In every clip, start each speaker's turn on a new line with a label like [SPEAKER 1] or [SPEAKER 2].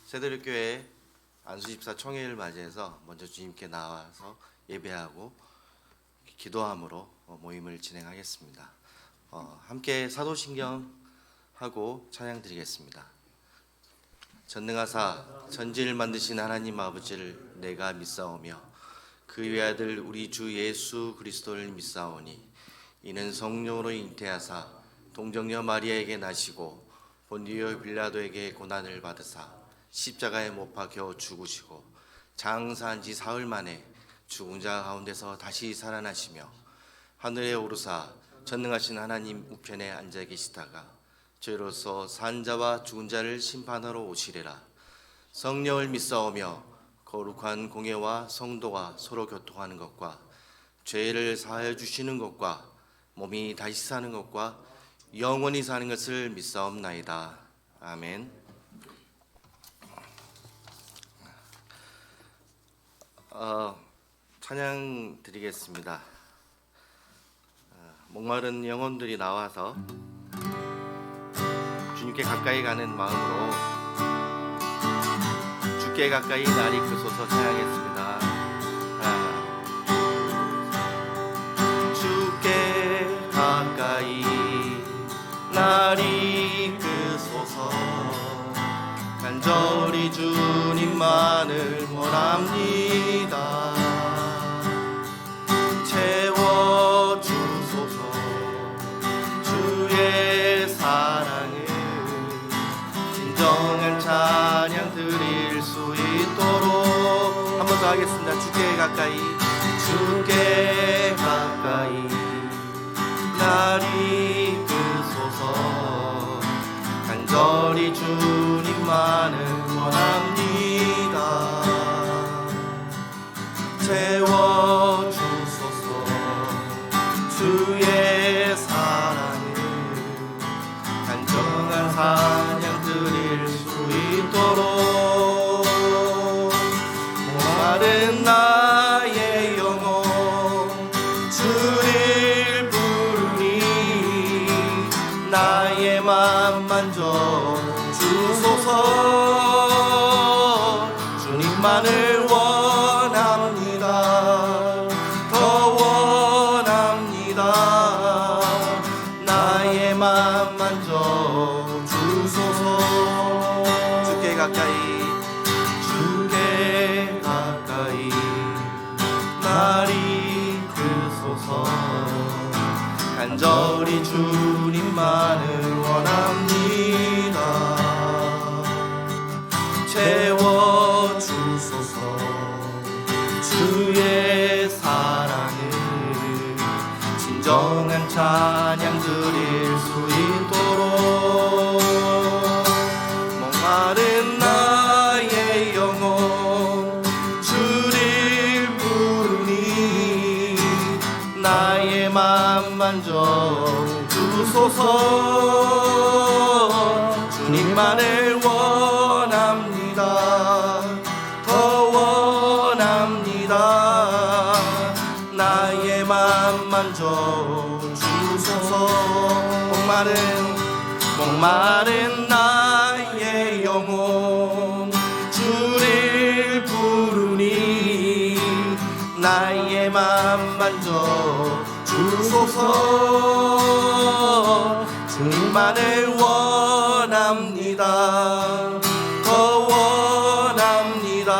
[SPEAKER 1] 새도리교회 안수집사 총회를 맞이해서 먼저 주님께 나와서 예배하고 기도함으로 모임을 진행하겠습니다. 함께 사도신경하고 찬양 드리겠습니다. 전능하사 천지를 만드신 하나님 아버지를 내가 믿사오며 그 외아들 우리 주 예수 그리스도를 믿사오니 이는 성령으로 잉태하사 동정녀 마리아에게 나시고 본디오 빌라도에게 고난을 받으사 십자가에 못 박혀 죽으시고 장사한 지 사흘 만에 죽은 자 가운데서 다시 살아나시며 하늘에 오르사 전능하신 하나님 우편에 앉아 계시다가 저희로서 산 자와 죽은 자를 심판하러 오시리라. 성령을 믿사오며 거룩한 공예와 성도가 서로 교통하는 것과 죄를 사하여 주시는 것과 몸이 다시 사는 것과 영원히 사는 것을 믿사옵나이다. 아멘. 찬양 드리겠습니다. 목마른 영혼들이 나와서 주님께 가까이 가는 마음으로 주께 가까이 날 이끄소서 찬양했습니다. 주께 가까이 날 이끄소서 간절히 주님만을 원합니다. 채워주소서 주의 사랑을 진정한 찬양 드릴 수 있도록 한 번 더 하겠습니다. 주께 가까이 주께 가까이 날 이끄소서 간절히 주님만을 원합니다. 채워주소서 주의 사랑을 간절한 찬양 드릴 수 있도록 목마른 나의 영혼 주를 부르니 나의 맘 만져 주소서. 주님만을 원합니다. 더 원합니다. 나의 맘 만져 주소서. 주께 가까이 주께 가까이 날 이끄소서 간절히 주님만을 원합니다. 채워주소서 주의 사랑을 진정한 찬양 드릴 수 있도록 목마른 나의 영혼 주를 부르니 나의 맘 만져 주소서. 주님만을 원합니다. 더 원합니다. 나의 맘 만져 주소서. 목마른 나의 영혼 주를 부르니 나의 맘 만져 주소서. 주님만을 원합니다. 더 원합니다.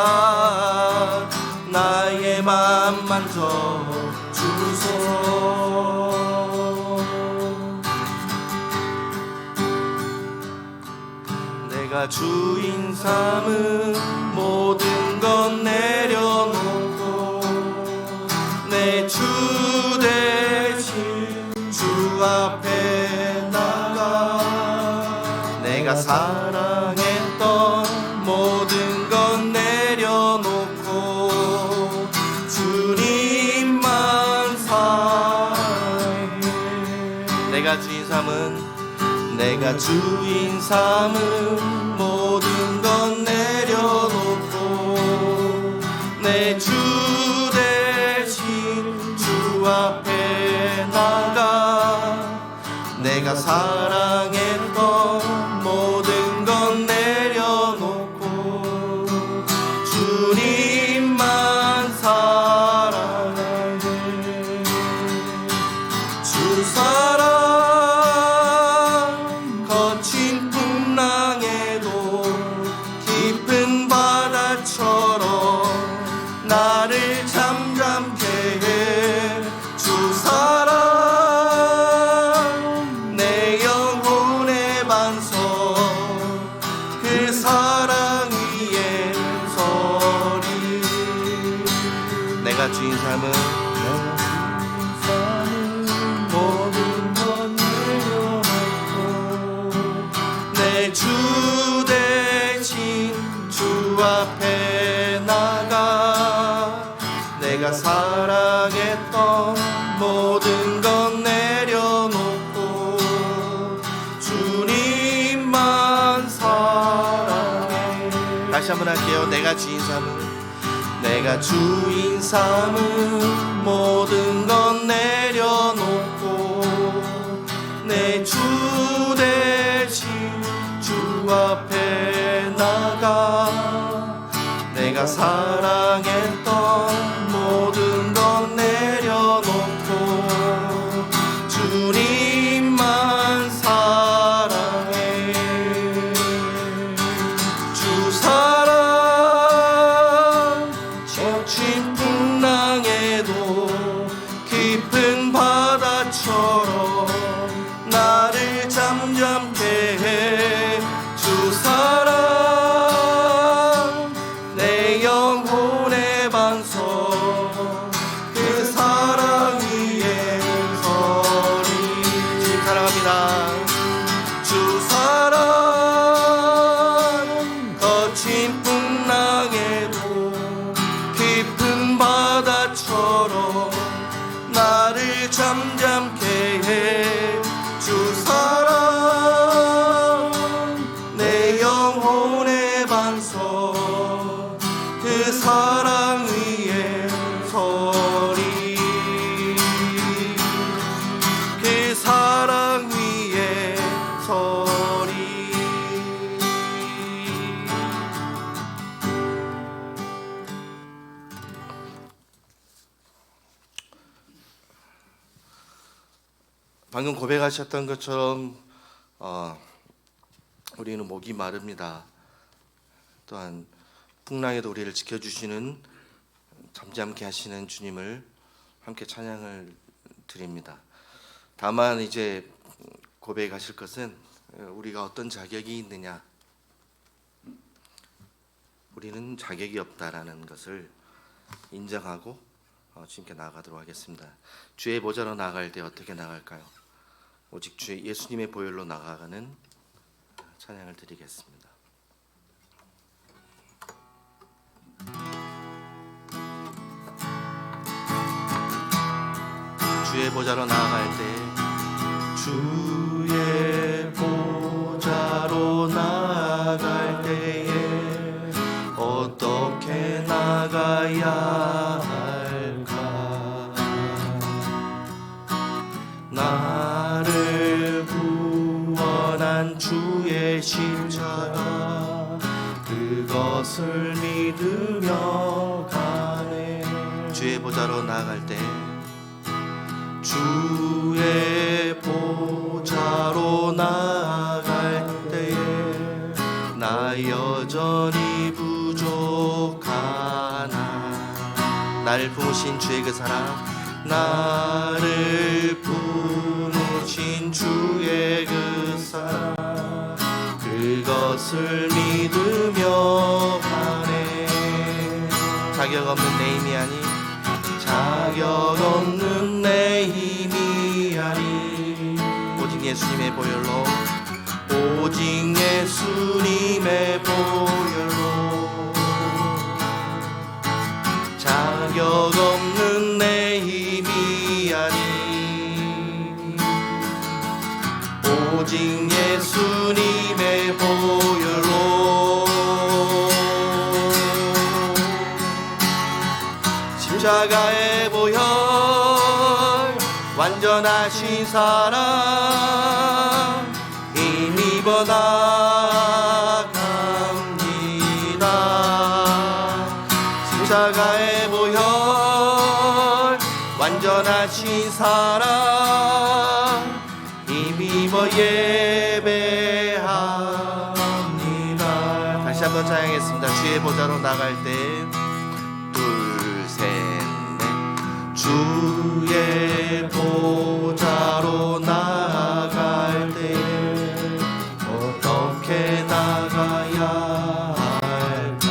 [SPEAKER 1] 나의 맘 만져 주소서. 내가 주인 삼은 모든 것 내려놓고 내 주 대신 주 앞에 나가 내가 사랑했던 모든 것 내려놓고 주님만 사랑해. 내가 주인 삼은 모든 것 내려놓고 내 주 대신 주 앞에 나가 내가 사랑했던 모든 것 내려놓고 주인 삶은
[SPEAKER 2] 모든 건 내려놓고
[SPEAKER 1] 내 주 대신 주 앞에 나가 내가 사랑했던 모든 건 내려놓고 주님만 사랑해. 다시 한번 할게요. 내가 주인 삼은 모든 건 내려놓고 내 주 대신 주 앞에 나가 내가 사랑했던 모든 건 내려놓고 주님만 사랑해. 주 사랑 거친 풍랑에도 깊은 바다처럼 나를 잠잠케 해. 주 사랑 내 영혼의 반석 그 사랑 위에 서리. 주님 사랑합니다. 주 사랑 거친 풍랑에도 깊은 바다처럼 나를 잠잠케 해. 주 사랑 내 영혼의 반석 그 사랑 위에 서리. 그 사랑 위에 서리. 방금 고백하셨던 것처럼 우리는 목이 마릅니다. 또한 풍랑에도 우리를 지켜주시는 잠잠케 하시는 주님을 함께 찬양을 드립니다. 다만 이제 고백하실 것은 우리가 어떤 자격이 있느냐, 우리는 자격이 없다라는 것을 인정하고 주님께 나아가도록 하겠습니다. 주의 보좌로 나아갈 때 어떻게 나갈까요? 오직 주의 예수님의 보혈로 나아가는 찬양을 드리겠습니다. 주의 보좌로 나아갈 때 주의 보좌로 나아갈 때에 어떻게 나가야 할까? 나를 구원한 주의 십자가 그것을 믿으며 가네. 주의 보좌로 나아갈 때 주의 보좌로 나아갈 때에 나 여전히 부족하나. 나를 품으신 주의 그 사랑, 나를 품으신 주의 그 사랑 그것을 믿으며 가네. 자격 없는 내 힘이 아니 자격 없는 내 힘이 아니 오직 예수님의 보혈로 오직 예수님의 보혈로 자격 없는 내 힘이 아니 오직 예수님의 보혈로 십자가의 보혈 완전하신 사랑 힘입어 나갑니다. 십자가의 보혈 완전하신 사랑 힘입어 예배합니다. 다시 한번 찬양했습니다. 주의 보좌로 나갈 때 둘, 셋, 넷. 주의 보좌로 나갈 때 어떻게 나가야 할까?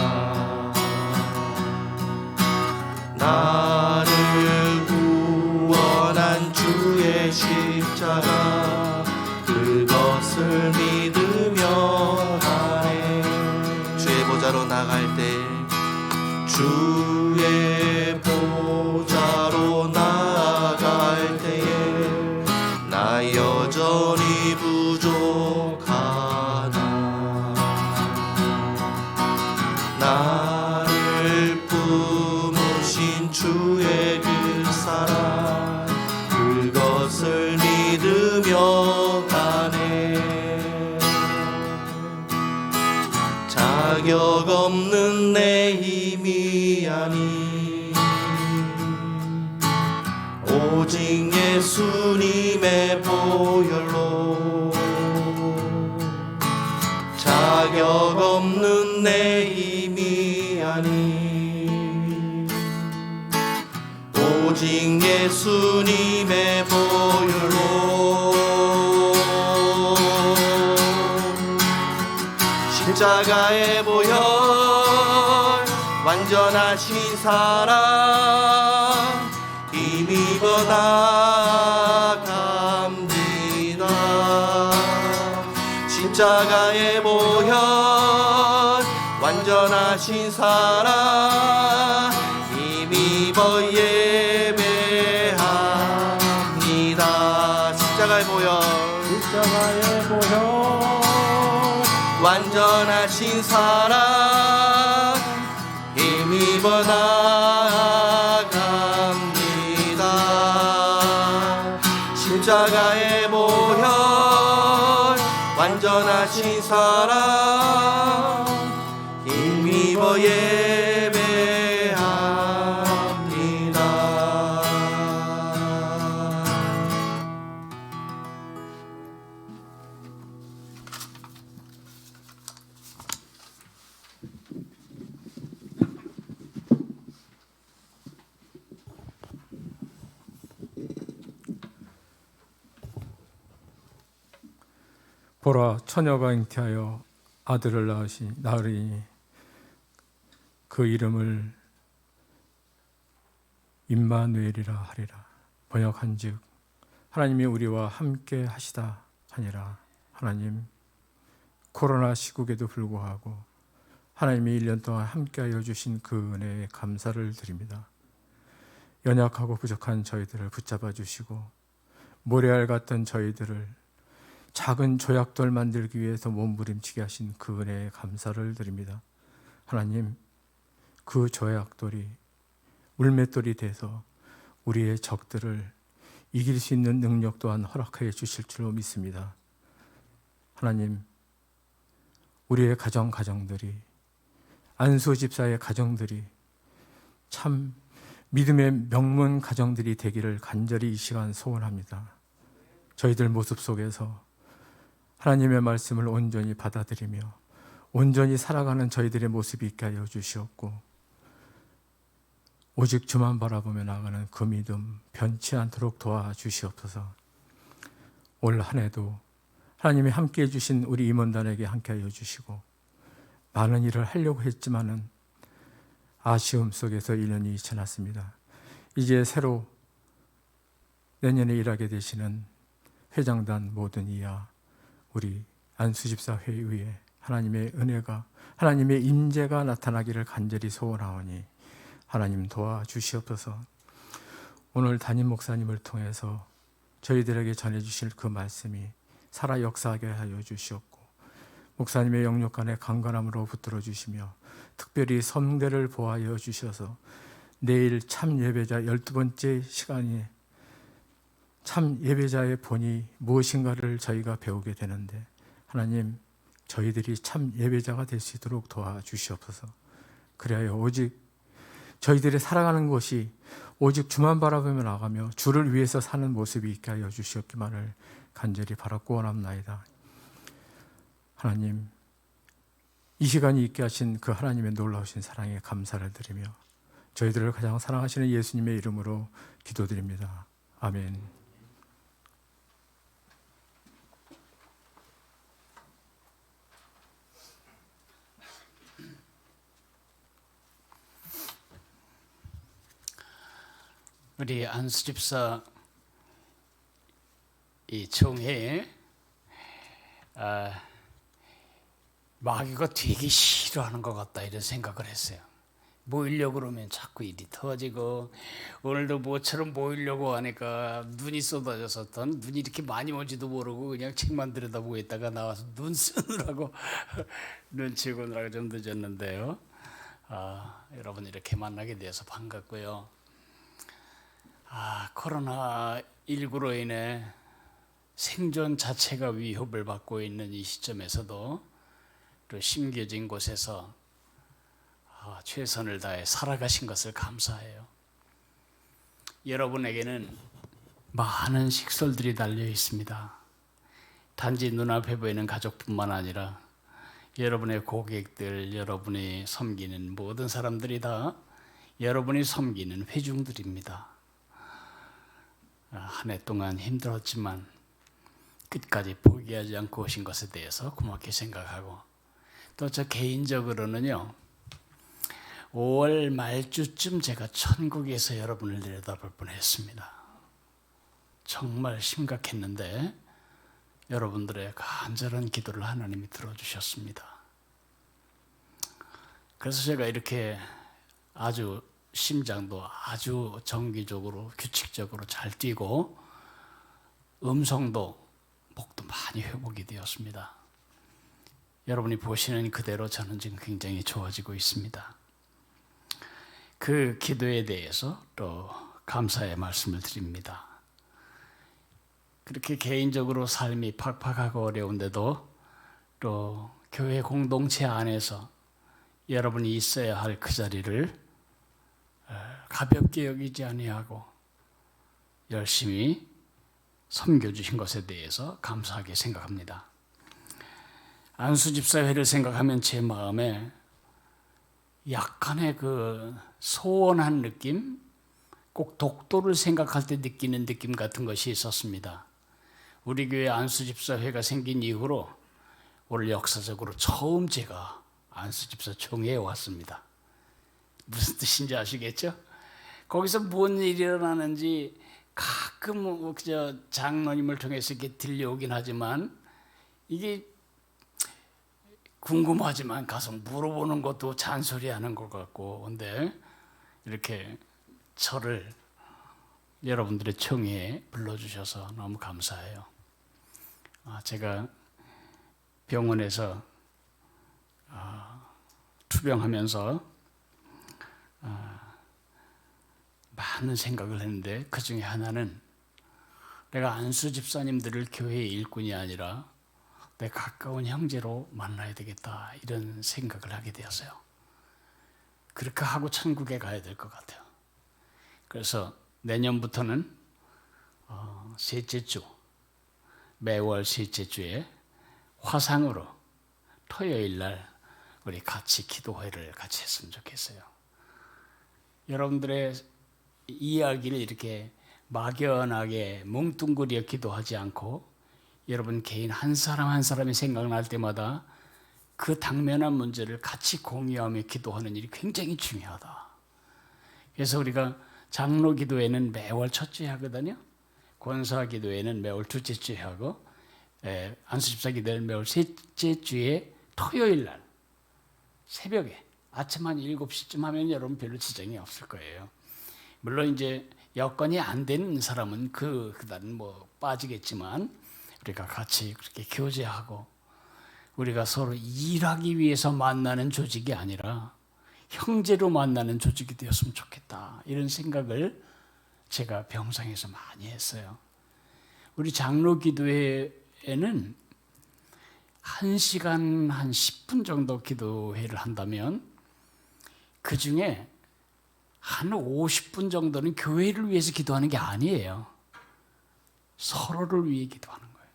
[SPEAKER 1] 보좌로 나갈 때
[SPEAKER 2] 주의 보좌로 나갈 때에
[SPEAKER 1] 나 여전히 부족하나
[SPEAKER 2] 나를 품으신 주의 그 사랑 그것을 믿으며 가네 자격 없는 내 힘이 아니 오직 예수님의 보혈로 자격 없는 내 힘이 아니 오직 예수님의 보혈로 십자가의 보혈 완전하신 사랑 힘입어 나갑니다 십자가의 보혈 완전하신 사랑 힘입어 예배합니다 십자가의 보혈 완전하신 사랑 힘입어 나갑니다 십자가의 보혈 완전하신 사랑 힘입어 예배합니다
[SPEAKER 3] 보라 처녀가 잉태하여 아들을 낳으리니 그 이름을 임마누엘이라 하리라. 번역한즉 하나님이 우리와 함께 하시다 하니라. 하나님, 코로나 시국에도 불구하고 하나님이 1년 동안 함께하여 주신 그 은혜에 감사를 드립니다. 연약하고 부족한 저희들을 붙잡아 주시고 모래알 같던 저희들을 작은 조약돌 만들기 위해서 몸부림치게 하신 그 은혜에 감사를 드립니다. 하나님, 그 조약돌이 물맷돌이 돼서 우리의 적들을 이길 수 있는 능력 또한 허락하여 주실 줄로 믿습니다. 하나님, 우리의 가정들이 안수 집사의 가정들이 참 믿음의 명문 가정들이 되기를 간절히 이 시간 소원합니다. 저희들 모습 속에서 하나님의 말씀을 온전히 받아들이며 온전히 살아가는 저희들의 모습이 있게 하여 주시옵고 오직 주만 바라보며 나가는 그 믿음 변치 않도록 도와주시옵소서. 올 한 해도 하나님이 함께해 주신 우리 임원단에게 함께하여 주시고 많은 일을 하려고 했지만은 아쉬움 속에서 1년이 지났습니다. 이제 새로 내년에 일하게 되시는 회장단 모든 이하 우리 안수집사 회의에 하나님의 은혜가 하나님의 임재가 나타나기를 간절히 소원하오니 하나님 도와주시옵소서. 오늘 담임 목사님을 통해서 저희들에게 전해주실 그 말씀이 살아 역사하게 하여 주시옵고 목사님의 영육간의 강건함으로 붙들어 주시며 특별히 성대를 보하여 주셔서 내일 참 예배자 12번째 시간이 참 예배자의 본이 무엇인가를 저희가 배우게 되는데 하나님 저희들이 참 예배자가 될 수 있도록 도와주시옵소서. 그래야 오직 저희들이 살아가는 것이 오직 주만 바라보며 나가며 주를 위해서 사는 모습이 있게 하여 주시옵기만을 간절히 바라고 원합나이다. 하나님, 이 시간이 있게 하신 그 하나님의 놀라우신 사랑에 감사를 드리며 저희들을 가장 사랑하시는 예수님의 이름으로 기도드립니다. 아멘.
[SPEAKER 4] 우리 안수집사 이 총회에 마귀가 되게 싫어하는 것 같다 이런 생각을 했어요. 모이려고 그러면 자꾸 일이 터지고, 오늘도 모처럼 모이려고 하니까 눈이 쏟아져서 눈이 이렇게 많이 온지도 모르고 그냥 책만 들여다보고 있다가 나와서 눈 쓰느라고 눈치 보느라고 좀 늦었는데요. 여러분 이렇게 만나게 돼서 반갑고요. 코로나19로 인해 생존 자체가 위협을 받고 있는 이 시점에서도 또 심겨진 곳에서 최선을 다해 살아가신 것을 감사해요. 여러분에게는 많은 식솔들이 달려 있습니다. 단지 눈앞에 보이는 가족뿐만 아니라 여러분의 고객들, 여러분이 섬기는 모든 사람들이 다 여러분이 섬기는 회중들입니다. 한 해 동안 힘들었지만 끝까지 포기하지 않고 오신 것에 대해서 고맙게 생각하고, 또 저 개인적으로는요, 5월 말쯤 제가 천국에서 여러분을 내려다볼 뻔했습니다. 정말 심각했는데 여러분들의 간절한 기도를 하나님이 들어주셨습니다. 그래서 제가 이렇게 아주 심장도 아주 정기적으로 규칙적으로 잘 뛰고 음성도 목도 많이 회복이 되었습니다. 여러분이 보시는 그대로 저는 지금 굉장히 좋아지고 있습니다. 그 기도에 대해서 또 감사의 말씀을 드립니다. 그렇게 개인적으로 삶이 팍팍하고 어려운데도 또 교회 공동체 안에서 여러분이 있어야 할 그 자리를 가볍게 여기지 아니하고 열심히 섬겨주신 것에 대해서 감사하게 생각합니다. 안수집사회를 생각하면 제 마음에 약간의 그 소원한 느낌, 꼭 독도를 생각할 때 느끼는 느낌 같은 것이 있었습니다. 우리 교회 안수집사회가 생긴 이후로 오늘 역사적으로 처음 제가 안수집사 총회에 왔습니다. 무슨 뜻인지 아시겠죠? 거기서 뭔 일이 일어나는지 가끔 장로님을 통해서 이렇게 들려오긴 하지만 이게 궁금하지만 가서 물어보는 것도 잔소리하는 것 같고, 근데 이렇게 저를 여러분들의 총회에 불러주셔서 너무 감사해요. 제가 병원에서 투병하면서 많은 생각을 했는데 그 중에 하나는 내가 안수 집사님들을 교회의 일꾼이 아니라 내 가까운 형제로 만나야 되겠다 이런 생각을 하게 되었어요. 그렇게 하고 천국에 가야 될 것 같아요. 그래서 내년부터는 셋째 주, 매월 셋째 주에 화상으로 토요일 날 우리 같이 기도회를 같이 했으면 좋겠어요. 여러분들의 이야기를 이렇게 막연하게 뭉뚱그려 기도하지 않고 여러분 개인 한 사람 한 사람이 생각날 때마다 그 당면한 문제를 같이 공유하며 기도하는 일이 굉장히 중요하다. 그래서 우리가 장로 기도회는 매월 첫째 하거든요. 권사 기도회는 매월 둘째 주에 하고 안수집사 기도회는 매월 셋째 주에 토요일 날 새벽에 아침 한 7시쯤 하면 여러분 별로 지장이 없을 거예요. 물론 이제 여건이 안 되는 사람은 그다음 빠지겠지만 우리가 같이 그렇게 교제하고 우리가 서로 일하기 위해서 만나는 조직이 아니라 형제로 만나는 조직이 되었으면 좋겠다 이런 생각을 제가 병상에서 많이 했어요. 우리 장로 기도회에는 1시간 한 10분 정도 기도회를 한다면 그 중에 한 50분 정도는 교회를 위해서 기도하는 게 아니에요. 서로를 위해 기도하는 거예요.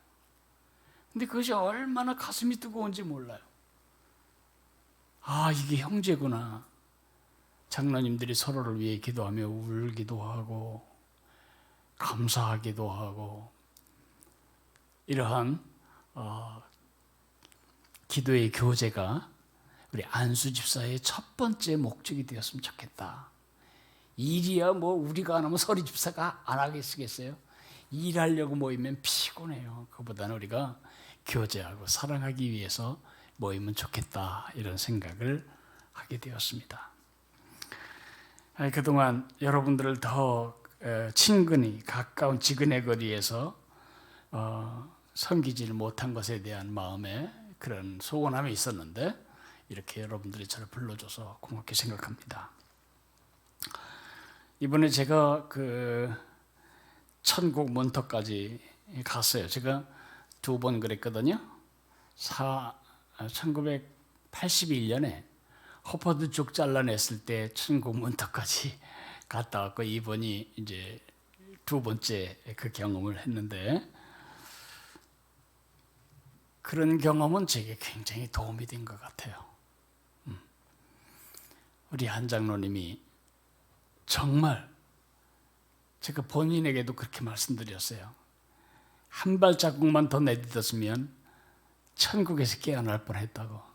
[SPEAKER 4] 근데 그것이 얼마나 가슴이 뜨거운지 몰라요. 이게 형제구나. 장로님들이 서로를 위해 기도하며 울기도 하고 감사하기도 하고 이러한 기도의 교제가 우리 안수 집사의 첫 번째 목적이 되었으면 좋겠다. 일이야 우리가 안 하면 서리 집사가 안 하겠어요? 일하려고 모이면 피곤해요. 그보다는 우리가 교제하고 사랑하기 위해서 모이면 좋겠다 이런 생각을 하게 되었습니다. 그동안 여러분들을 더 친근히 가까운 지근의 거리에서 섬기지를 못한 것에 대한 마음에 그런 소원함이 있었는데 이렇게 여러분들이 저를 불러줘서 고맙게 생각합니다. 이번에 제가 그 천국 문턱까지 갔어요. 제가 2번 그랬거든요. 1981년에 허퍼드 쪽 잘라냈을 때 천국 문턱까지 갔다 왔고 이번이 이제 2번째 그 경험을 했는데 그런 경험은 제게 굉장히 도움이 된 것 같아요. 우리 한 장로님이 정말 제가 본인에게도 그렇게 말씀드렸어요. 한 발자국만 더 내딛었으면 천국에서 깨어날 뻔했다고.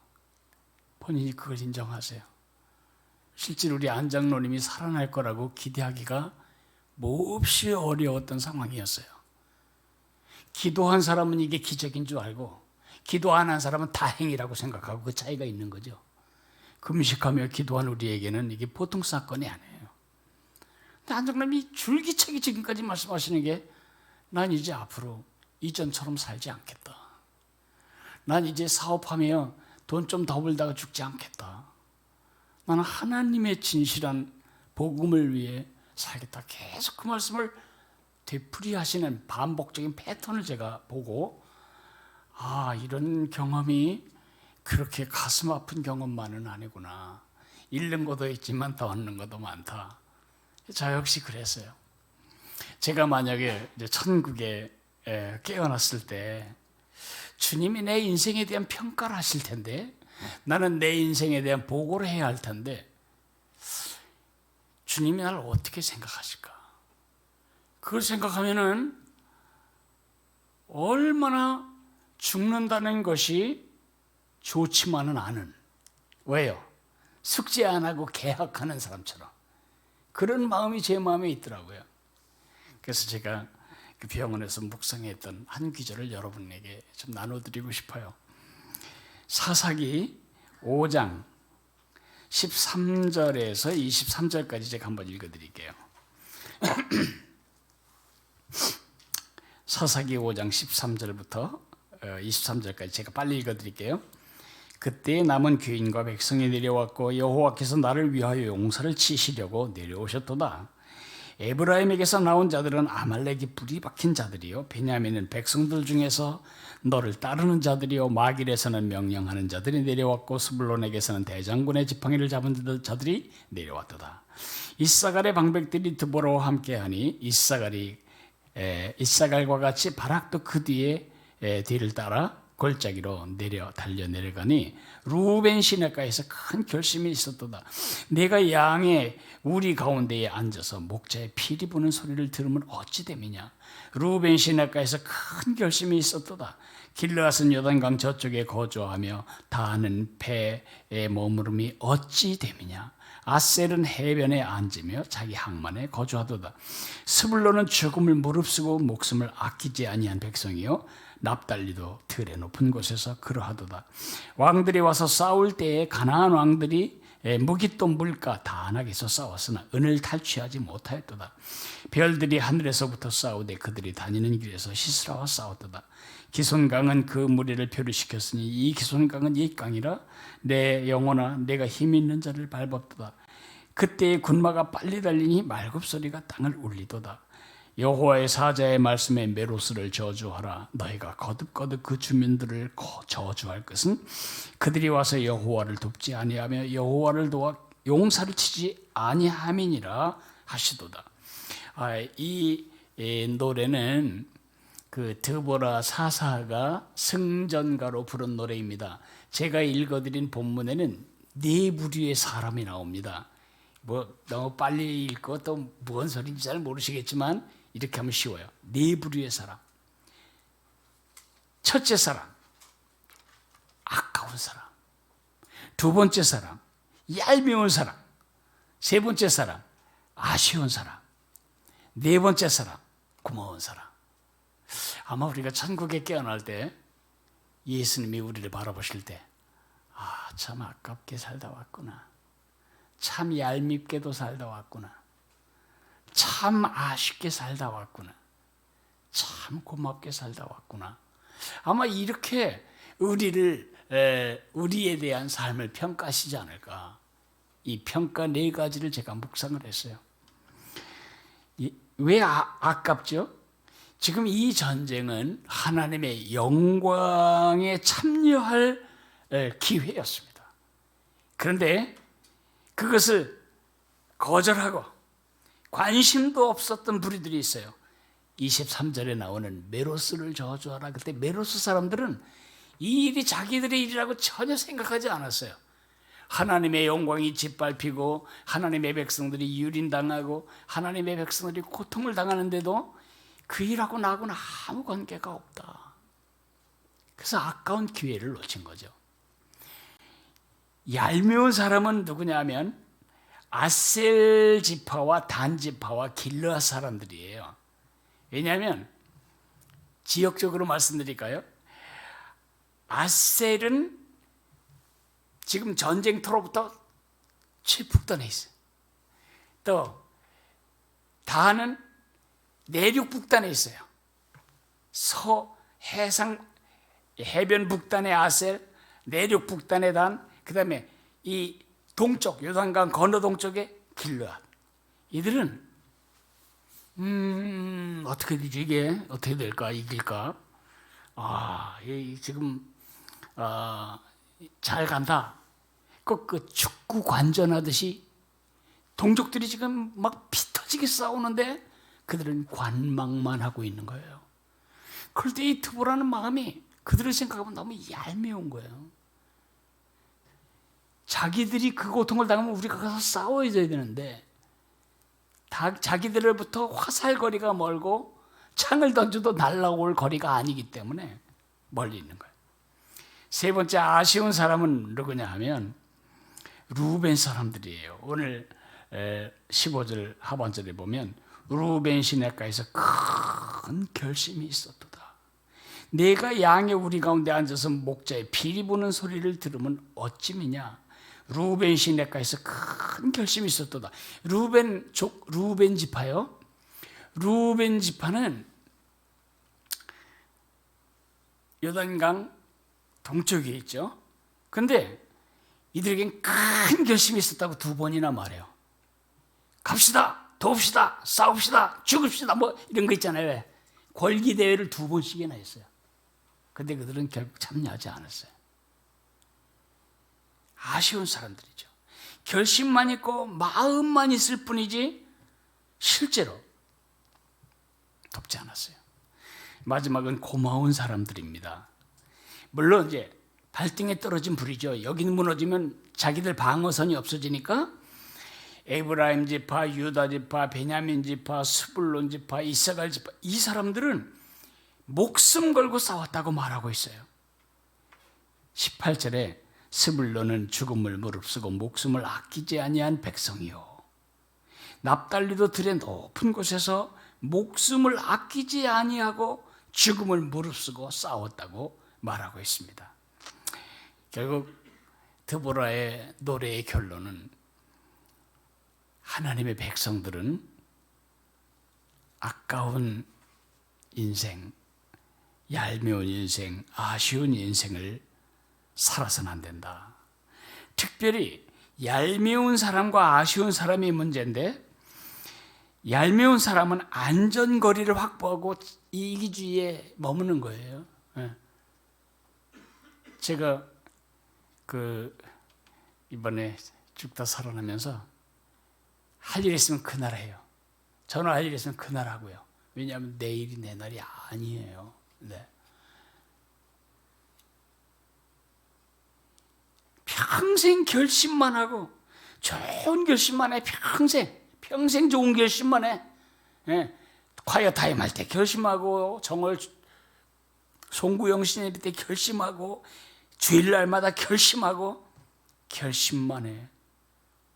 [SPEAKER 4] 본인이 그걸 인정하세요. 실제로 우리 안 장로님이 살아날 거라고 기대하기가 몹시 어려웠던 상황이었어요. 기도한 사람은 이게 기적인 줄 알고 기도 안 한 사람은 다행이라고 생각하고 그 차이가 있는 거죠. 금식하며 기도한 우리에게는 이게 보통 사건이 아니에요. 근데 안 장로님이 줄기차게 지금까지 말씀하시는 게 난 이제 앞으로 이전처럼 살지 않겠다. 난 이제 사업하며 돈 좀 더 벌다가 죽지 않겠다. 나는 하나님의 진실한 복음을 위해 살겠다. 계속 그 말씀을 되풀이하시는 반복적인 패턴을 제가 보고 이런 경험이 그렇게 가슴 아픈 경험만은 아니구나. 잃는 것도 있지만 더 얻는 것도 많다. 저 역시 그랬어요. 제가 만약에 이제 천국에 깨어났을 때 주님이 내 인생에 대한 평가를 하실 텐데 나는 내 인생에 대한 보고를 해야 할 텐데 주님이 나를 어떻게 생각하실까? 그걸 생각하면은 얼마나 죽는다는 것이 좋지만은 않은, 왜요? 숙제 안 하고 개학하는 사람처럼 그런 마음이 제 마음에 있더라고요. 그래서 제가 그 병원에서 묵상했던 한 구절을 여러분에게 좀 나눠드리고 싶어요. 사사기 5장 13절에서 23절까지 제가 한번 읽어드릴게요. 사사기 5장 13절부터 23절까지 제가 빨리 읽어드릴게요. 그때 남은 귀인과 백성이 내려왔고 여호와께서 나를 위하여 용사를 치시려고 내려오셨도다. 에브라임에게서 나온 자들은 아말렉이 불이 박힌 자들이요 베냐민은 백성들 중에서 너를 따르는 자들이요 마길에서는 명령하는 자들이 내려왔고 스불론에게서는 대장군의 지팡이를 잡은 자들이 내려왔도다. 이사갈의 방백들이 드보라와 함께하니 이사갈과 같이 바락도 그 뒤를 따라 골짜기로 달려 내려가니 루벤 시내가에서 큰 결심이 있었도다. 내가 양의 우리 가운데에 앉아서 목자의 피리 부는 소리를 들으면 어찌 됨이냐. 루벤 시내가에서 큰 결심이 있었도다. 길르앗은 요단강 저쪽에 거주하며 다하는 배의 머무름이 어찌 됨이냐. 아셀은 해변에 앉으며 자기 항만에 거주하도다. 스불론은 죽음을 무릅쓰고 목숨을 아끼지 아니한 백성이요 납달리도 들의 높은 곳에서 그러하도다. 왕들이 와서 싸울 때에 가나안 왕들이 무기또 물가 다안하게서 싸웠으나 은을 탈취하지 못하였도다. 별들이 하늘에서부터 싸우되 그들이 다니는 길에서 시스라와 싸웠도다. 기손강은 그 무리를 표류시켰으니 이 기손강은 옛강이라 내 영혼아 내가 힘 있는 자를 밟았도다. 그때의 군마가 빨리 달리니 말굽소리가 땅을 울리도다. 여호와의 사자의 말씀에 메로스를 저주하라. 너희가 거듭거듭 그 주민들을 저주할 것은 그들이 와서 여호와를 돕지 아니하며 여호와를 도와 용사를 치지 아니함이니라 하시도다. 이 노래는 그 드보라 사사가 승전가로 부른 노래입니다. 제가 읽어드린 본문에는 네 부류의 사람이 나옵니다. 너무 빨리 읽고 또 무슨 소리인지 잘 모르시겠지만 이렇게 하면 쉬워요. 네 부류의 사람. 첫째 사람, 아까운 사람. 두 번째 사람, 얄미운 사람. 세 번째 사람, 아쉬운 사람. 네 번째 사람, 고마운 사람. 아마 우리가 천국에 깨어날 때 예수님이 우리를 바라보실 때 아, 참 아깝게 살다 왔구나. 참 얄밉게도 살다 왔구나. 참 아쉽게 살다 왔구나. 참 고맙게 살다 왔구나. 아마 이렇게 우리에 대한 삶을 평가하시지 않을까. 이 평가 4가지를 제가 묵상을 했어요. 왜 아깝죠? 지금 이 전쟁은 하나님의 영광에 참여할 기회였습니다. 그런데 그것을 거절하고 관심도 없었던 부류들이 있어요. 23절에 나오는 메로스를 저주하라. 그때 메로스 사람들은 이 일이 자기들의 일이라고 전혀 생각하지 않았어요. 하나님의 영광이 짓밟히고 하나님의 백성들이 유린당하고 하나님의 백성들이 고통을 당하는데도 그 일하고 나하고는 아무 관계가 없다. 그래서 아까운 기회를 놓친 거죠. 얄미운 사람은 누구냐 하면 아셀 지파와 단 지파와 길르앗 사람들이에요. 왜냐하면 지역적으로 말씀드릴까요? 아셀은 지금 전쟁터로부터 최북단에 있어요. 또 단은 내륙 북단에 있어요. 해변 북단의 아셀, 내륙 북단의 단, 그 다음에 이 동쪽, 요단강 건너 동쪽의 길르앗. 이들은 어떻게 되지 이게? 어떻게 될까? 이길까? 지금 잘 간다. 그 축구 관전하듯이 동족들이 지금 막 피 터지게 싸우는데 그들은 관망만 하고 있는 거예요. 그럴 때 이 드보라는 마음이 그들을 생각하면 너무 얄미운 거예요. 자기들이 그 고통을 당하면 우리가 가서 싸워야 되는데 자기들로부터 화살거리가 멀고 창을 던져도 날아올 거리가 아니기 때문에 멀리 있는 거예요. 세 번째 아쉬운 사람은 누구냐 하면 루벤 사람들이에요. 오늘 15절 하반절에 보면 루벤 시내가에서 큰 결심이 있었도다. 내가 양의 우리 가운데 앉아서 목자의 피리 부는 소리를 들으면 어찌미냐. 루벤 시내가에서 큰 결심이 있었도다. 루벤 지파요. 루벤 지파는 요단강 동쪽에 있죠. 근데 이들에겐 큰 결심이 있었다고 2번이나 말해요. 갑시다, 돕시다, 싸웁시다, 죽읍시다, 뭐 이런 거 있잖아요. 왜? 권리 대회를 2번씩이나 했어요. 근데 그들은 결국 참여하지 않았어요. 아쉬운 사람들이죠. 결심만 있고 마음만 있을 뿐이지 실제로 돕지 않았어요. 마지막은 고마운 사람들입니다. 물론 이제 발등에 떨어진 불이죠. 여기는 무너지면 자기들 방어선이 없어지니까 에브라임 지파, 유다 지파, 베냐민 지파, 스불론 지파, 이사갈 지파, 이 사람들은 목숨 걸고 싸웠다고 말하고 있어요. 18절에 스불론은 죽음을 무릅쓰고 목숨을 아끼지 아니한 백성이요, 납달리도 들의 높은 곳에서 목숨을 아끼지 아니하고 죽음을 무릅쓰고 싸웠다고 말하고 있습니다. 결국 드보라의 노래의 결론은 하나님의 백성들은 아까운 인생, 얄미운 인생, 아쉬운 인생을 살아서는 안 된다. 특별히 얄미운 사람과 아쉬운 사람이 문제인데, 얄미운 사람은 안전거리를 확보하고 이기주의에 머무는 거예요. 제가 이번에 죽다 살아나면서 할 일 있으면 그날 해요. 전화할 일 있으면 그날 하고요. 왜냐하면 내일이 내 날이 아니에요. 네. 평생 결심만 하고 좋은 결심만 해. 평생 좋은 결심만 해. 콰이어 타임 할 때 결심하고, 정월 송구영신 때 결심하고, 주일날마다 결심만 해.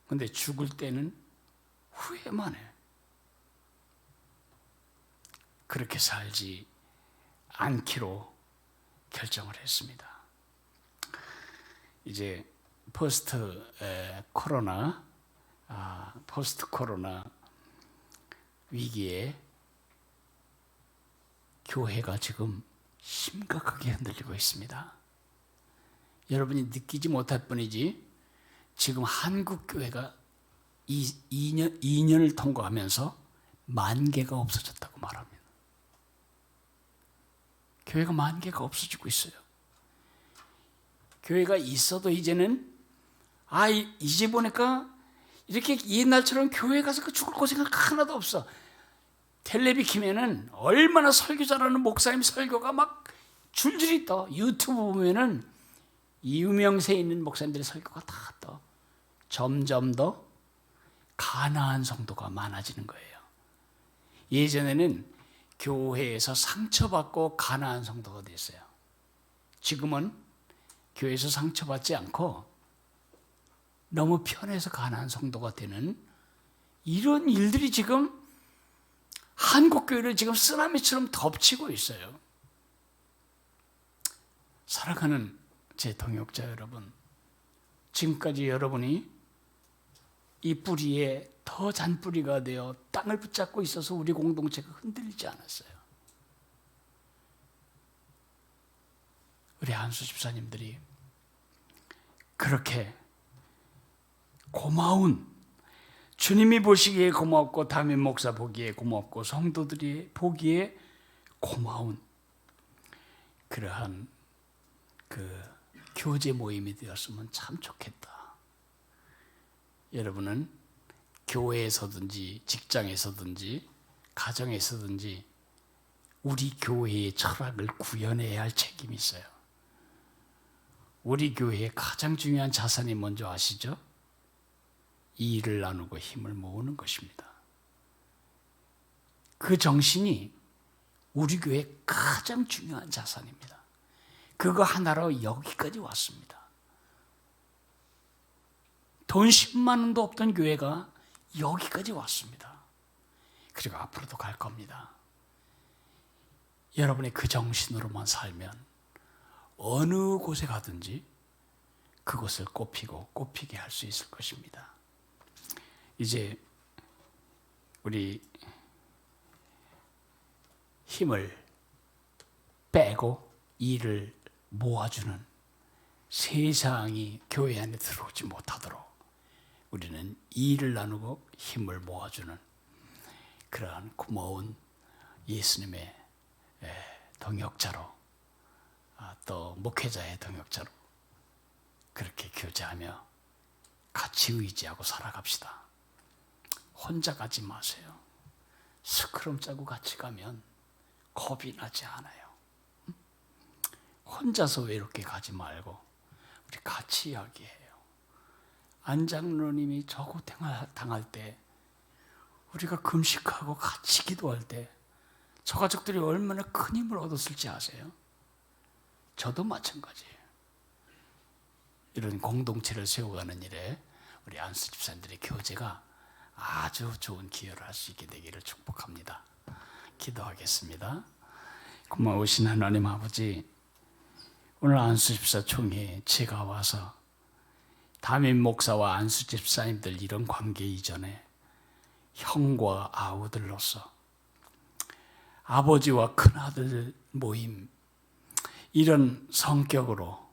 [SPEAKER 4] 근데 죽을 때는 후회만 해. 그렇게 살지 않기로 결정을 했습니다. 이제 포스트 코로나 위기에 교회가 지금 심각하게 흔들리고 있습니다. 여러분이 느끼지 못할 뿐이지 지금 한국 교회가 2년을 통과하면서 10,000개가 없어졌다고 말합니다. 교회가 10,000개가 없어지고 있어요. 교회가 있어도 이제는 이제 보니까 이렇게 옛날처럼 교회 가서 죽을 고생은 하나도 없어. 텔레비 키면은 얼마나 설교 잘하는 목사님 설교가 막 줄줄이 떠. 유튜브 보면은 유명세 있는 목사님들의 설교가 다 떠. 점점 더 가난한 성도가 많아지는 거예요. 예전에는 교회에서 상처받고 가난한 성도가 됐어요. 지금은 교회에서 상처받지 않고 너무 편해서 가난한 성도가 되는 이런 일들이 지금 한국 교회를 지금 쓰나미처럼 덮치고 있어요. 사랑하는 제 동역자 여러분, 지금까지 여러분이 이 뿌리에 더 잔뿌리가 되어 땅을 붙잡고 있어서 우리 공동체가 흔들리지 않았어요. 우리 한수 집사님들이 그렇게 고마운, 주님이 보시기에 고맙고 담임 목사 보기에 고맙고 성도들이 보기에 고마운 그러한 그 교제 모임이 되었으면 참 좋겠다. 여러분은 교회에서든지 직장에서든지 가정에서든지 우리 교회의 철학을 구현해야 할 책임이 있어요. 우리 교회의 가장 중요한 자산이 뭔지 아시죠? 일을 나누고 힘을 모으는 것입니다. 그 정신이 우리 교회의 가장 중요한 자산입니다. 그거 하나로 여기까지 왔습니다. 돈 10만 원도 없던 교회가 여기까지 왔습니다. 그리고 앞으로도 갈 겁니다. 여러분의 그 정신으로만 살면 어느 곳에 가든지 그곳을 꽃피게 할 수 있을 것입니다. 이제 우리 힘을 빼고 일을 모아주는 세상이 교회 안에 들어오지 못하도록 우리는 일을 나누고 힘을 모아주는 그러한 고마운 예수님의 동역자로 또 목회자의 동역자로 그렇게 교제하며 같이 의지하고 살아갑시다. 혼자 가지 마세요. 스크럼 짜고 같이 가면 겁이 나지 않아요. 혼자서 외롭게 가지 말고 우리 같이 이야기해요. 안장로님이 저고 당할 때 우리가 금식하고 같이 기도할 때 저 가족들이 얼마나 큰 힘을 얻었을지 아세요? 저도 마찬가지예요. 이런 공동체를 세워가는 일에 우리 안수 집사님들의 교제가 아주 좋은 기여를 할 수 있게 되기를 축복합니다. 기도하겠습니다. 고마우신 하나님 아버지, 오늘 안수 집사 총회에 제가 와서 담임 목사와 안수 집사님들 이런 관계 이전에 형과 아우들로서 아버지와 큰아들 모임 이런 성격으로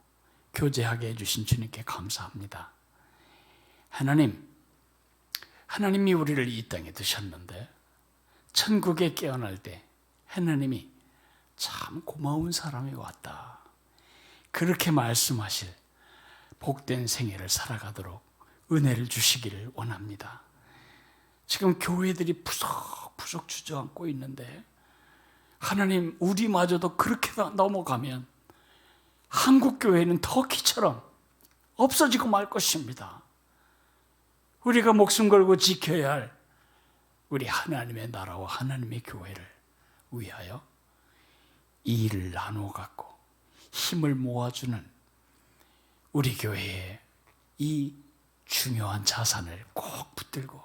[SPEAKER 4] 교제하게 해주신 주님께 감사합니다. 하나님이 우리를 이 땅에 두셨는데 천국에 깨어날 때 하나님이 참 고마운 사람이 왔다. 그렇게 말씀하실 복된 생애를 살아가도록 은혜를 주시기를 원합니다. 지금 교회들이 푸석푸석 주저앉고 있는데 하나님, 우리마저도 그렇게 넘어가면 한국 교회는 터키처럼 없어지고 말 것입니다. 우리가 목숨 걸고 지켜야 할 우리 하나님의 나라와 하나님의 교회를 위하여 이 일을 나누어 갖고 힘을 모아주는 우리 교회의 이 중요한 자산을 꼭 붙들고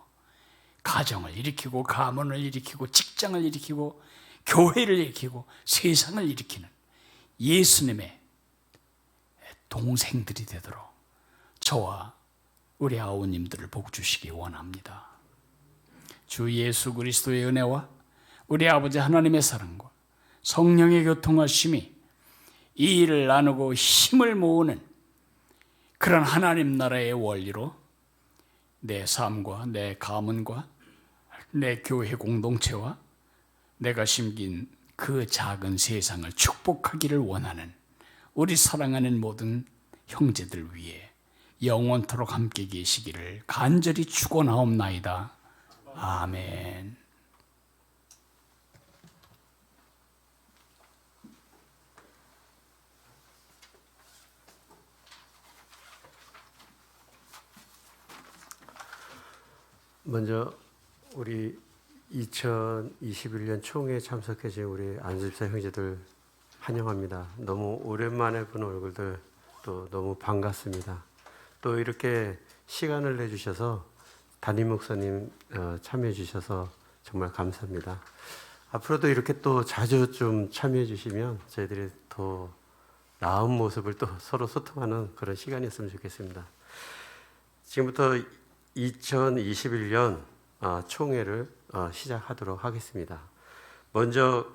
[SPEAKER 4] 가정을 일으키고 가문을 일으키고 직장을 일으키고 교회를 일으키고 세상을 일으키는 예수님의 동생들이 되도록 저와 우리 아우님들을 복 주시기 원합니다. 주 예수 그리스도의 은혜와 우리 아버지 하나님의 사랑과 성령의 교통하심이 이 일을 나누고 힘을 모으는 그런 하나님 나라의 원리로 내 삶과 내 가문과 내 교회 공동체와 내가 심긴 그 작은 세상을 축복하기를 원하는 우리 사랑하는 모든 형제들 위해 영원토록 함께 계시기를 간절히 축원하옵나이다. 아멘.
[SPEAKER 5] 먼저 우리 2021년 총회에 참석해주신 우리 안수집사 형제들 환영합니다. 너무 오랜만에 본 얼굴들 또 너무 반갑습니다. 또 이렇게 시간을 내주셔서 담임 목사님 참여해 주셔서 정말 감사합니다. 앞으로도 이렇게 또 자주 좀 참여해 주시면 저희들이 더 나은 모습을 또 서로 소통하는 그런 시간이었으면 좋겠습니다. 지금부터 2021년 총회를 시작하도록 하겠습니다. 먼저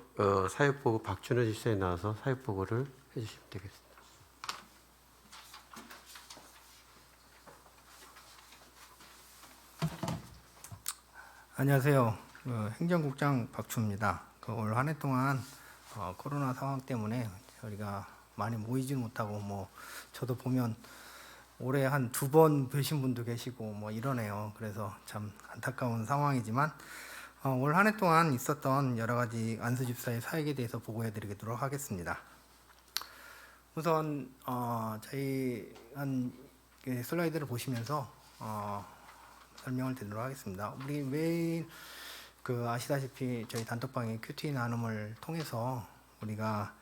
[SPEAKER 5] 사역보고 박준호 집사님 나와서 사역보고를 해주시면 되겠습니다.
[SPEAKER 6] 안녕하세요. 행정국장 박주입니다. 올 한 해 동안 코로나 상황 때문에 저희가 많이 모이지는 못하고 저도 보면 올해 한 2번 뵈신 분도 계시고 이러네요. 그래서 참 안타까운 상황이지만 올 한 해 동안 있었던 여러 가지 안수 집사의 사역에 대해서 보고해 드리도록 하겠습니다. 우선 저희 슬라이드를 보시면서 설명을 드리도록 하겠습니다. 우리 매일 아시다시피 저희 단톡방의 큐티 나눔을 통해서 우리가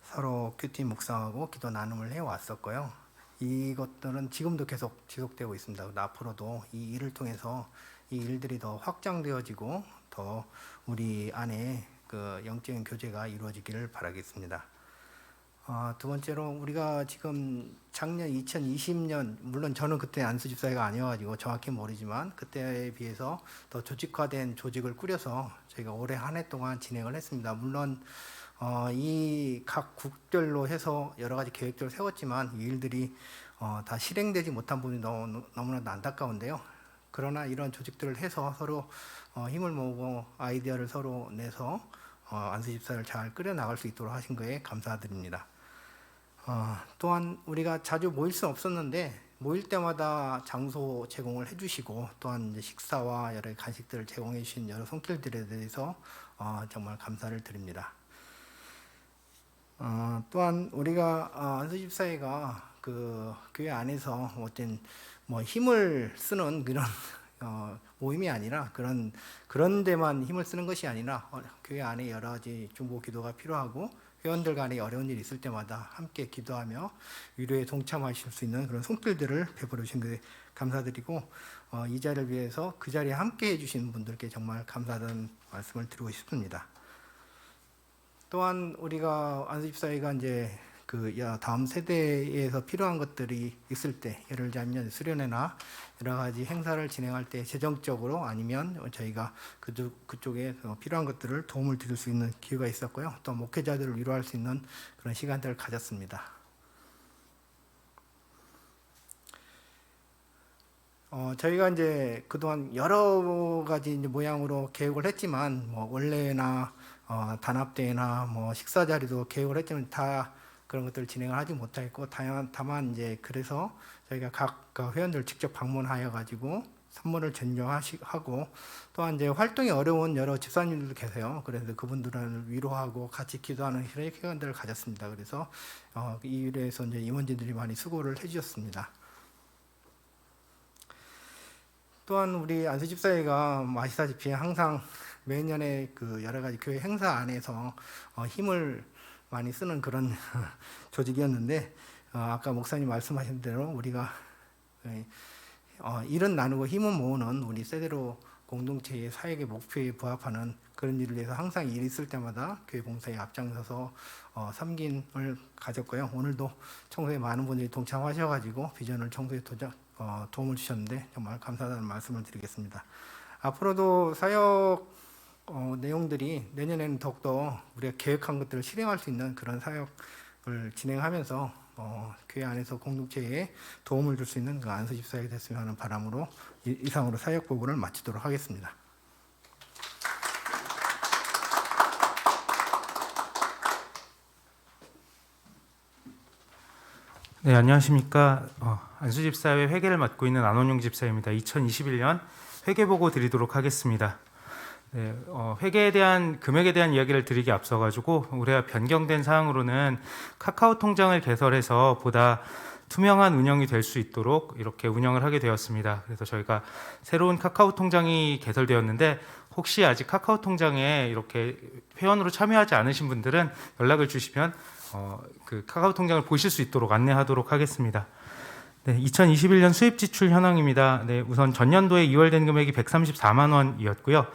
[SPEAKER 6] 서로 큐티 묵상하고 기도 나눔을 해왔었고요. 이것들은 지금도 계속 지속되고 있습니다. 앞으로도 이 일을 통해서 이 일들이 더 확장되어지고 더 우리 안에 영적인 교제가 이루어지기를 바라겠습니다. 두 번째로 우리가 지금 작년 2020년 물론 저는 그때 안수 집사회가 아니어가지고 정확히 모르지만 그때에 비해서 더 조직화된 조직을 꾸려서 저희가 올해 한 해 동안 진행을 했습니다. 물론 이 각 국별로 해서 여러 가지 계획들을 세웠지만 이 일들이 다 실행되지 못한 부분이 너무나도 안타까운데요. 그러나 이런 조직들을 해서 서로 힘을 모으고 아이디어를 서로 내서 안수 집사를 잘 끌어 나갈 수 있도록 하신 거에 감사드립니다. 또한 우리가 자주 모일 수 없었는데 모일 때마다 장소 제공을 해주시고 또한 이제 식사와 여러 간식들을 제공해 주신 여러 손길들에 대해서 정말 감사를 드립니다. 또한 우리가 안수집사회가 교회 안에서 어떤 힘을 쓰는 그런 모임이 아니라 그런 데만 힘을 쓰는 것이 아니라 교회 안에 여러 가지 중보 기도가 필요하고 회원들 간에 어려운 일이 있을 때마다 함께 기도하며 위로에 동참하실 수 있는 그런 손길들을 베풀어 주신 것에 감사드리고 이 자리를 위해서 그 자리에 함께 해주신 분들께 정말 감사하다는 말씀을 드리고 싶습니다. 또한 우리가 안수집사회가 이제 다음 세대에서 필요한 것들이 있을 때 예를 들자면 수련회나 여러 가지 행사를 진행할 때 재정적으로 아니면 저희가 그쪽에 필요한 것들을 도움을 드릴 수 있는 기회가 있었고요. 또 목회자들을 위로할 수 있는 그런 시간들을 가졌습니다. 저희가 이제 그동안 여러 가지 이제 모양으로 계획을 했지만 원래나 단합대회나 식사 자리도 계획을 했지만 다 그런 것들을 진행을 하지 못했고 다만 이제 그래서 저희가 각 회원들 직접 방문하여 가지고 선물을 전송하고 또한 이제 활동이 어려운 여러 집사님들도 계세요. 그래서 그분들을 위로하고 같이 기도하는 이런 시간들을 가졌습니다. 그래서 이 일에서 이제 임원진들이 많이 수고를 해주셨습니다. 또한 우리 안수집사회가 아시다시피 항상 매년에 여러 가지 교회 행사 안에서 힘을 많이 쓰는 그런 조직이었는데 아까 목사님 말씀하신 대로 우리가 일은 나누고 힘은 모으는 우리 세대로 공동체의 사역의 목표에 부합하는 그런 일을 위해서 항상 일이 있을 때마다 교회 봉사에 앞장서서 섬김을 가졌고요. 오늘도 청소에 많은 분들이 동참하셔가지고 비전을 청소에 도움을 주셨는데 정말 감사하다는 말씀을 드리겠습니다. 앞으로도 사역 내용들이 내년에는 더욱더 우리가 계획한 것들을 실행할 수 있는 그런 사역을 진행하면서 교회 안에서 공동체에 도움을 줄 수 있는 그 안수 집사가 됐으면 하는 바람으로 이상으로 사역 보고를 마치도록 하겠습니다.
[SPEAKER 7] 네, 안녕하십니까. 안수집사회 회계를 맡고 있는 안원용 집사입니다. 2021년 회계보고 드리도록 하겠습니다. 네, 회계에 대한 금액에 대한 이야기를 드리기 앞서가지고 올해 변경된 사항으로는 카카오 통장을 개설해서 보다 투명한 운영이 될 수 있도록 이렇게 운영을 하게 되었습니다. 그래서 저희가 새로운 카카오 통장이 개설되었는데 혹시 아직 카카오 통장에 이렇게 회원으로 참여하지 않으신 분들은 연락을 주시면 그 카카오 통장을 보실 수 있도록 안내하도록 하겠습니다. 네, 2021년 수입 지출 현황입니다. 네, 우선 전년도에 2월 된 금액이 134만 원이었고요.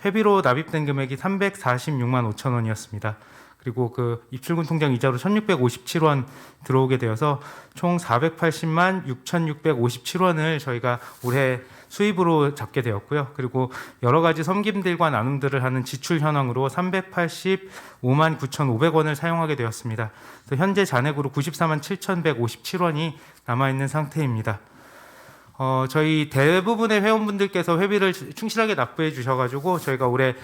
[SPEAKER 7] 회비로 납입된 금액이 346만 5천 원이었습니다. 그리고 그 입출금 통장 이자로 1,657원 들어오게 되어서 총 480만 6,657원을 저희가 올해 수입으로 잡게 되었고요. 그리고 여러 가지 섬김들과 나눔들을 하는 지출 현황으로 385만 9,500원을 사용하게 되었습니다. 그래서 현재 잔액으로 94만 7,157원이 남아있는 상태입니다. 저희 대부분의 회원분들께서 회비를 충실하게 납부해 주셔가지고 저희가 올해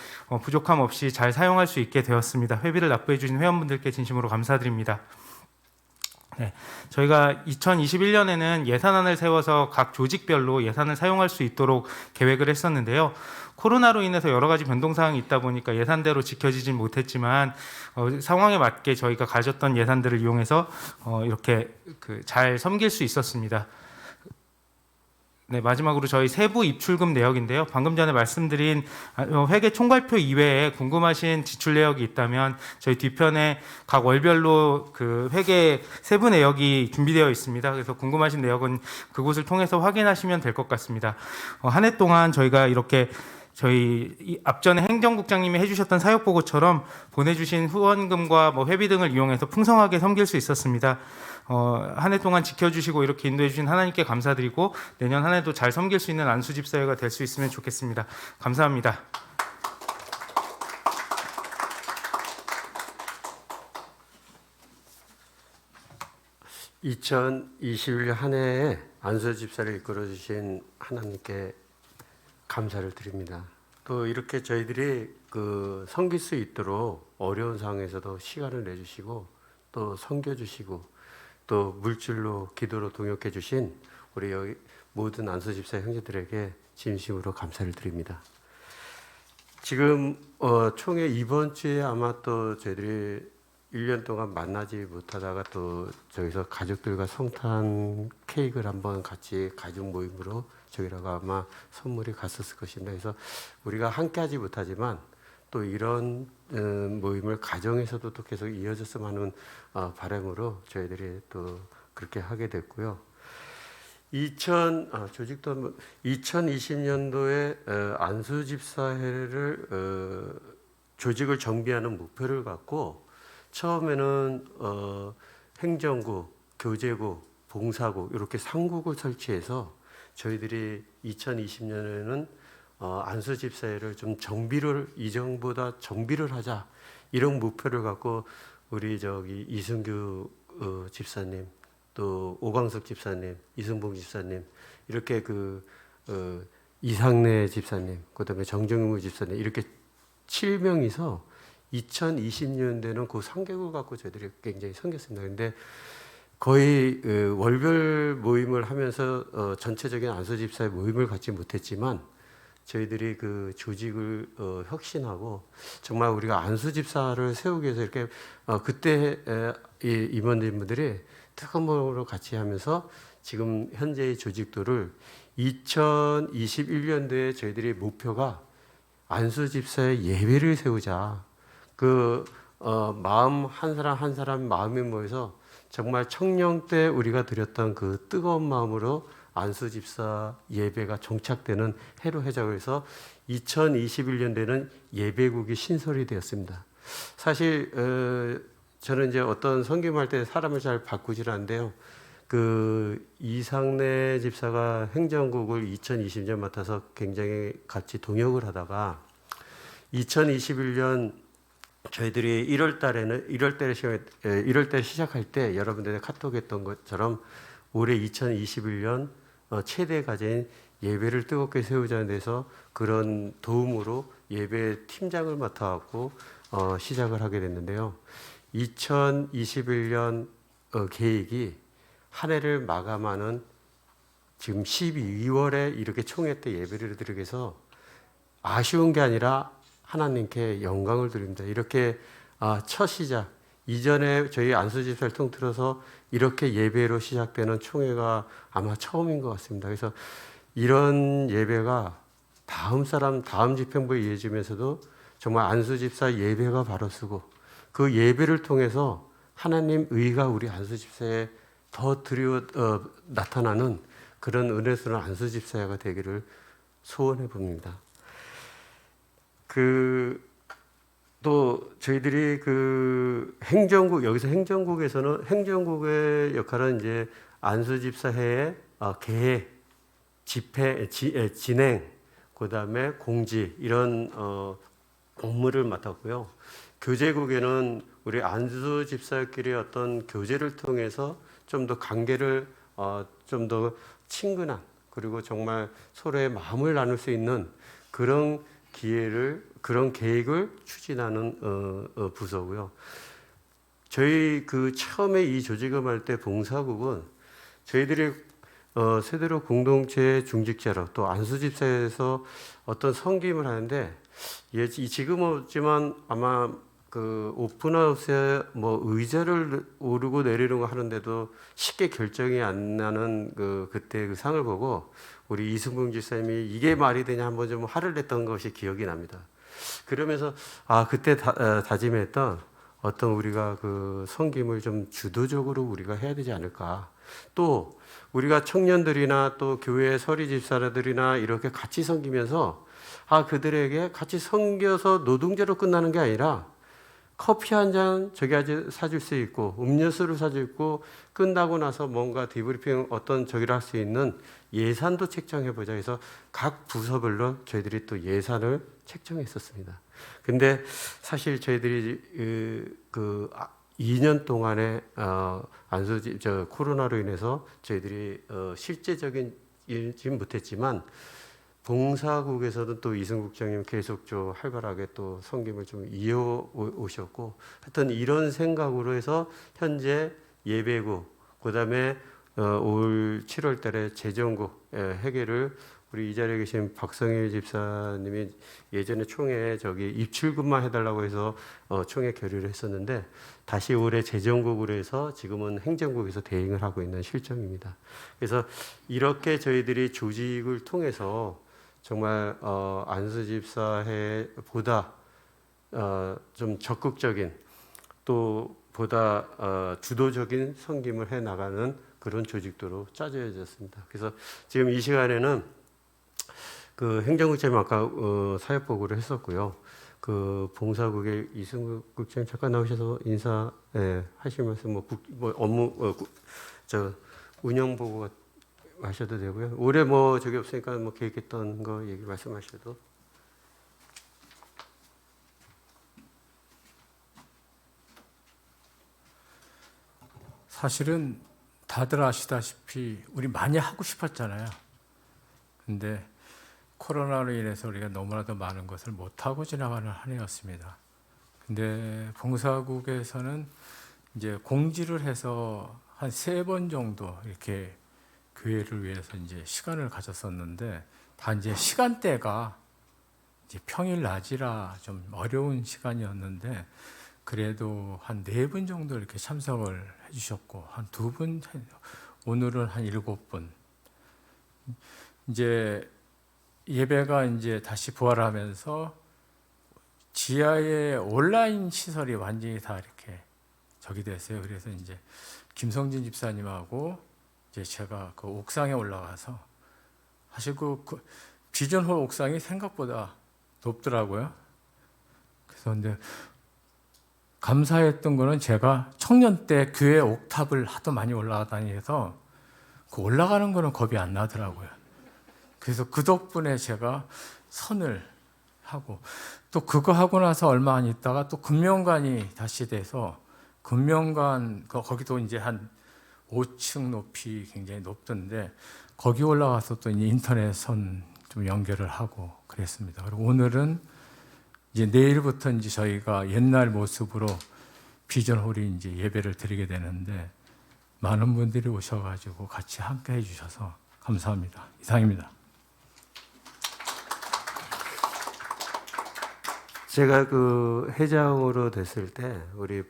[SPEAKER 7] 부족함 없이 잘 사용할 수 있게 되었습니다. 회비를 납부해 주신 회원분들께 진심으로 감사드립니다. 네, 저희가 2021년에는 예산안을 세워서 각 조직별로 예산을 사용할 수 있도록 계획을 했었는데요. 코로나로 인해서 여러 가지 변동사항이 있다 보니까 예산대로 지켜지진 못했지만 상황에 맞게 저희가 가졌던 예산들을 이용해서 이렇게 잘 섬길 수 있었습니다. 네, 마지막으로 저희 세부 입출금 내역인데요. 방금 전에 말씀드린 회계 총괄표 이외에 궁금하신 지출 내역이 있다면 저희 뒤편에 각 월별로 그 회계 세부 내역이 준비되어 있습니다. 그래서 궁금하신 내역은 그곳을 통해서 확인하시면 될 것 같습니다. 한 해 동안 저희가 이렇게 저희 앞전에 행정국장님이 해주셨던 사역보고처럼 보내주신 후원금과 회비 등을 이용해서 풍성하게 섬길 수 있었습니다. 한 해 동안 지켜주시고 이렇게 인도해 주신 하나님께 감사드리고 내년 한 해도 잘 섬길 수 있는 안수집사회가 될 수 있으면 좋겠습니다. 감사합니다.
[SPEAKER 5] (2021년) 한 해에 안수집사를 이끌어주신 하나님께 감사를 드립니다. 또 이렇게 저희들이 섬길 수 있도록 어려운 상황에서도 시간을 내주시고 또 섬겨주시고 또 물질로 기도로 동역해 주신 우리 여기 모든 안수집사 형제들에게 진심으로 감사를 드립니다. 지금 총회 이번 주에 아마 또 저희들이 1년 동안 만나지 못하다가 또 저기서 가족들과 성탄 케이크를 한번 같이 가족 모임으로 저기라고 아마 선물이 갔었을 것입니다. 그래서 우리가 함께하지 못하지만 또 이런 모임을 가정에서도 또 계속 이어졌으면 하는 바람으로 저희들이 또 그렇게 하게 됐고요. 2020년도에 안수집사회를 조직을 정비하는 목표를 갖고 처음에는 행정구, 교제구, 봉사구 이렇게 3국을 설치해서 저희들이 2020년에는 안수집사회를 좀 정비를 이전보다 정비를 하자 이런 목표를 갖고 우리 이승규 집사님 또 오광석 집사님, 이승봉 집사님 이렇게 이상래 집사님 그다음에 정정무 집사님 이렇게 7명이서 2020년대는 그 3개국을 갖고 저희들이 굉장히 섬겼습니다. 근데 거의 월별 모임을 하면서 전체적인 안수집사의 모임을 갖지 못했지만 저희들이 그 조직을 혁신하고 정말 우리가 안수집사를 세우기 위해서 이렇게 그때 이 임원님들이 특검으로 같이 하면서 지금 현재의 조직도를 2021년도에 저희들이 목표가 안수집사의 예배를 세우자. 마음 한 사람 한 사람 마음이 모여서 정말 청령 때 우리가 드렸던 그 뜨거운 마음으로 안수 집사 예배가 정착되는 해로 하자고 해서 2021년대는 예배국이 신설이 되었습니다. 사실 저는 이제 어떤 선교할 때 사람을 잘 바꾸질 않는데요. 그 이상래 집사가 행정국을 2020년 맡아서 굉장히 같이 동역을 하다가 2021년 저희들이 1월 달에 시작할 때 여러분들이 카톡했던 것처럼 올해 2021년 최대 과제인 예배를 뜨겁게 세우자는 데서 그런 도움으로 예배 팀장을 맡아갖고 시작을 하게 됐는데요. 2021년 계획이 한 해를 마감하는 지금 12월에 이렇게 총회 때 예배를 드리게 해서 아쉬운 게 아니라 하나님께 영광을 드립니다. 이렇게 첫 시작, 이전에 저희 안수집사를 통틀어서 이렇게 예배로 시작되는 총회가 아마 처음인 것 같습니다. 그래서 이런 예배가 다음 집행부에 이어지면서도 정말 안수집사 예배가 바로 쓰고 그 예배를 통해서 하나님 의가 우리 안수집사에 더 나타나는 그런 은혜스러운 안수집사가 되기를 소원해 봅니다. 또 저희들이 여기서 행정국에서는 행정국의 역할은 이제 안수집사회의 계획, 집회, 진행, 그다음에 공지 이런 업무를 맡았고요. 교제국에는 우리 안수집사끼리 어떤 교제를 통해서 좀 더 관계를 좀 더 친근한 그리고 정말 서로의 마음을 나눌 수 있는 그런 그런 계획을 추진하는 부서고요. 저희 처음에 이 조직을 할 때 봉사국은 저희들이 세대로 공동체 중직자로 또 안수집사에서 어떤 섬김을 하는데 지금은 없지만 아마 그 오픈하우스에 의자를 오르고 내리는 거 하는데도 쉽게 결정이 안 나는 그때 그 상을 보고 우리 이승봉 집사님이 이게 말이 되냐 한번 좀 화를 냈던 것이 기억이 납니다. 그러면서 그때 다짐했던 어떤 우리가 그 섬김을 좀 주도적으로 우리가 해야 되지 않을까. 또 우리가 청년들이나 또 교회 서리 집사들이나 이렇게 같이 섬기면서 그들에게 같이 섬겨서 노동자로 끝나는 게 아니라 커피 한 잔 사줄 수 있고 음료수를 사줄 있고 끝나고 나서 뭔가 디브리핑 어떤 저기를 할 수 있는 예산도 책정해 보자 해서 각 부서별로 저희들이 또 예산을 책정했었습니다. 근데 사실 저희들이 2년 동안에 코로나로 인해서 저희들이 실제적인 일지는 못했지만 봉사국에서도 또 이승국장님 계속 좀 활발하게 또 섬김을 좀 이어오셨고 하여튼 이런 생각으로 해서 현재 예배국 그다음에 올 7월 달에 재정국 회계를 우리 이 자리에 계신 박성일 집사님이 예전에 총회 입출금만 해달라고 해서 총회 결의를 했었는데 다시 올해 재정국으로 해서 지금은 행정국에서 대행을 하고 있는 실정입니다. 그래서 이렇게 저희들이 조직을 통해서 정말 안수집사회 보다 좀 적극적인 또 보다 주도적인 섬김을 해 나가는 그런 조직도로 짜져졌습니다. 그래서 지금 이 시간에는 그 행정국장님 아까 사역보고를 했었고요. 그 봉사국의 이승국 국장님 잠깐 나오셔서 인사 하시면서 업무 운영 보고 하셔도 되고요. 올해 저기 없으니까 계획했던 거 얘기 말씀하셔도.
[SPEAKER 3] 사실은 다들 아시다시피 우리 많이 하고 싶었잖아요. 근데 코로나로 인해서 우리가 너무나도 많은 것을 못하고 지나가는 한 해였습니다. 근데 봉사국에서는 이제 공지를 해서 한 3번 정도 이렇게 교회를 위해서 이제 시간을 가졌었는데 다 이제 시간대가 이제 평일 낮이라 좀 어려운 시간이었는데 그래도 한 4분 정도 이렇게 참석을 해주셨고 한 2분, 오늘은 한 7분. 이제 예배가 이제 다시 부활하면서 지하에 온라인 시설이 완전히 다 이렇게 저기 됐어요. 그래서 이제 김성진 집사님하고 이제 제가 그 옥상에 올라가서 사실 그 비전홀 옥상이 생각보다 높더라고요. 그래서 근데 감사했던 거는 제가 청년 때 교회 옥탑을 하도 많이 올라다니면서 그 올라가는 거는 겁이 안 나더라고요. 그래서 그 덕분에 제가 선을 하고 또 그거 하고 나서 얼마 안 있다가 또 금명관이 다시 돼서 금명관 거기도 이제 한 5층 높이 굉장히 높던데 거기 올라가서 또 이제 인터넷 선 좀 연결을 하고 그랬습니다. 그리고 오늘은 이제 내일부터 이제 저희가 옛날 모습으로 비전홀이 이제 예배를 드리게 되는데 많은 분들이 오셔가지고 같이 함께 해주셔서 감사합니다. 이상입니다.
[SPEAKER 5] 제가 그 회장으로 됐을 때 우리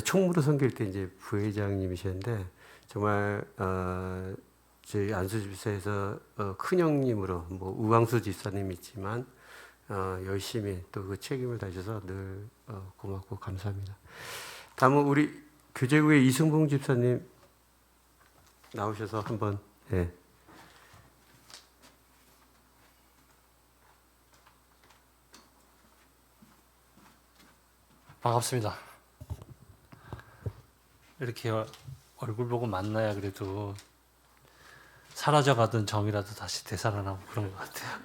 [SPEAKER 5] 총무로 섬길 때 이제 부회장님이셨는데 정말 저희 안수집사에서 큰 형님으로 뭐 우광수 집사님 있지만 열심히 또 그 책임을 다져서 늘 고맙고 감사합니다. 다음은 우리 교제구의 이승봉 집사님 나오셔서 한번 예.
[SPEAKER 8] 반갑습니다. 이렇게 얼굴 보고 만나야 그래도 사라져가던 정이라도 다시 되살아나고 그런 것 같아요.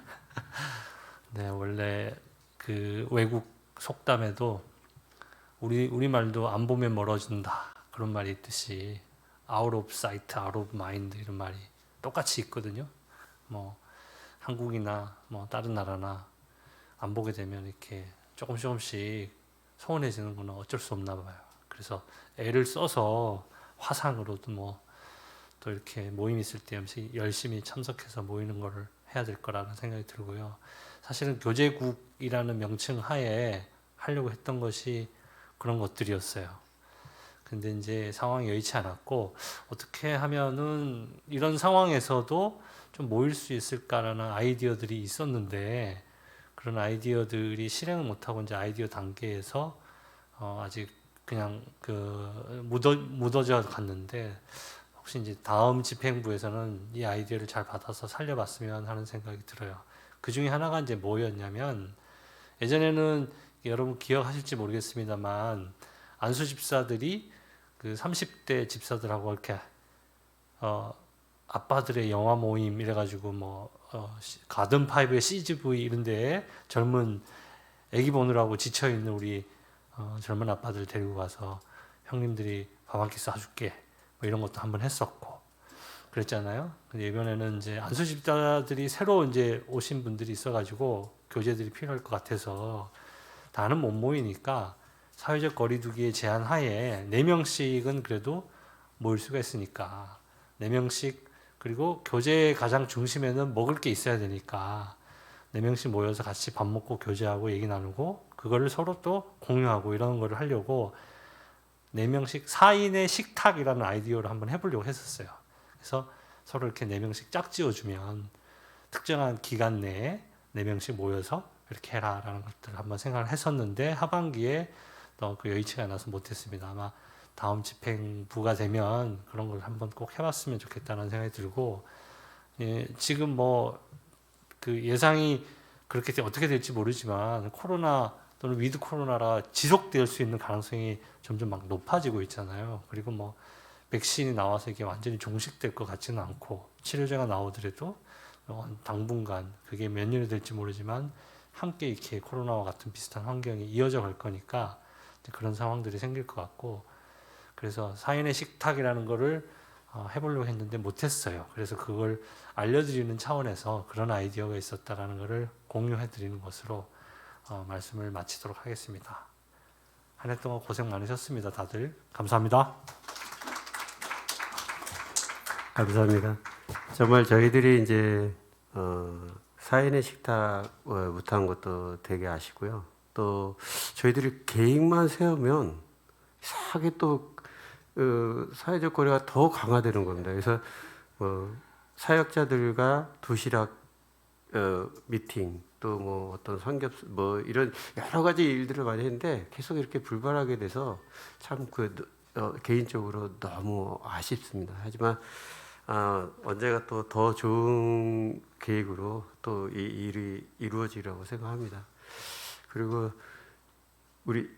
[SPEAKER 8] 네, 원래 그 외국 속담에도 우리말도 안 보면 멀어진다 그런 말이 있듯이 out of sight, out of mind 이런 말이 똑같이 있거든요. 뭐 한국이나 뭐 다른 나라나 안 보게 되면 이렇게 조금씩 소원해지는 건 어쩔 수 없나 봐요. 그래서 애를 써서 화상으로도 뭐 또 이렇게 모임 있을 때 열심히 참석해서 모이는 거를 해야 될 거라는 생각이 들고요. 사실은 교제국이라는 명칭 하에 하려고 했던 것이 그런 것들이었어요. 근데 이제 상황이 여의치 않았고 어떻게 하면은 이런 상황에서도 좀 모일 수 있을까라는 아이디어들이 있었는데 그런 아이디어들이 실행을 못하고 이제 아이디어 단계에서 아직 그냥 묻어져 갔는데 혹시 이제 다음 집행부에서는 이 아이디어를 잘 받아서 살려봤으면 하는 생각이 들어요. 그 중에 하나가 이제 뭐였냐면 예전에는 여러분 기억하실지 모르겠습니다만 안수 집사들이 그 30대 집사들하고 이렇게 아빠들의 영화 모임 이래가지고 뭐 가든 파이브의 CGV 이런 데에 젊은 애기 보느라고 지쳐 있는 우리 젊은 아빠들 데리고 가서 형님들이 밥 한 끼 쏴줄게 뭐 이런 것도 한번 했었고 그랬잖아요. 근데 이번에는 이제 안수 집사들이 새로 이제 오신 분들이 있어가지고 교제들이 필요할 것 같아서 다는 못 모이니까 사회적 거리두기의 제한 하에 4명씩은 그래도 모일 수가 있으니까 4명씩 그리고 교제의 가장 중심에는 먹을 게 있어야 되니까 4명씩 모여서 같이 밥 먹고 교제하고 얘기 나누고 그거를 서로 또 공유하고 이런 거를 하려고 4명씩 4인의 식탁이라는 아이디어를 한번 해보려고 했었어요. 그래서 서로 이렇게 4명씩 짝지어주면 특정한 기간 내에 4명씩 모여서 이렇게 해라라는 것들을 한번 생각을 했었는데 하반기에 또 그 여의치가 않아서 못했습니다. 아마 다음 집행부가 되면 그런 걸 한번 꼭 해봤으면 좋겠다는 생각이 들고 지금 뭐 그 예상이 그렇게 어떻게 될지 모르지만 코로나 또는 위드 코로나라 지속될 수 있는 가능성이 점점 막 높아지고 있잖아요. 그리고 뭐 백신이 나와서 이게 완전히 종식될 것 같지는 않고 치료제가 나오더라도 당분간 그게 몇 년이 될지 모르지만 함께 이렇게 코로나와 같은 비슷한 환경이 이어져 갈 거니까 그런 상황들이 생길 것 같고 그래서 4인의 식탁이라는 거를 해보려고 했는데 못했어요. 그래서 그걸 알려드리는 차원에서 그런 아이디어가 있었다라는 것을 공유해드리는 것으로 말씀을 마치도록 하겠습니다. 한 해 동안 고생 많으셨습니다. 다들 감사합니다.
[SPEAKER 5] 감사합니다. 정말 저희들이 이제 4인의 식탁 못한 것도 되게 아쉽고요. 또 저희들이 계획만 세우면 이상하게 또 사회적 거리가 더 강화되는 겁니다. 그래서 사역자들과 도시락 미팅 또 뭐 어떤 삼겹 뭐 이런 여러 가지 일들을 많이 했는데 계속 이렇게 불발하게 돼서 참 개인적으로 너무 아쉽습니다. 하지만 언제가 또 더 좋은 계획으로 또 이 일이 이루어지리라고 생각합니다. 그리고 우리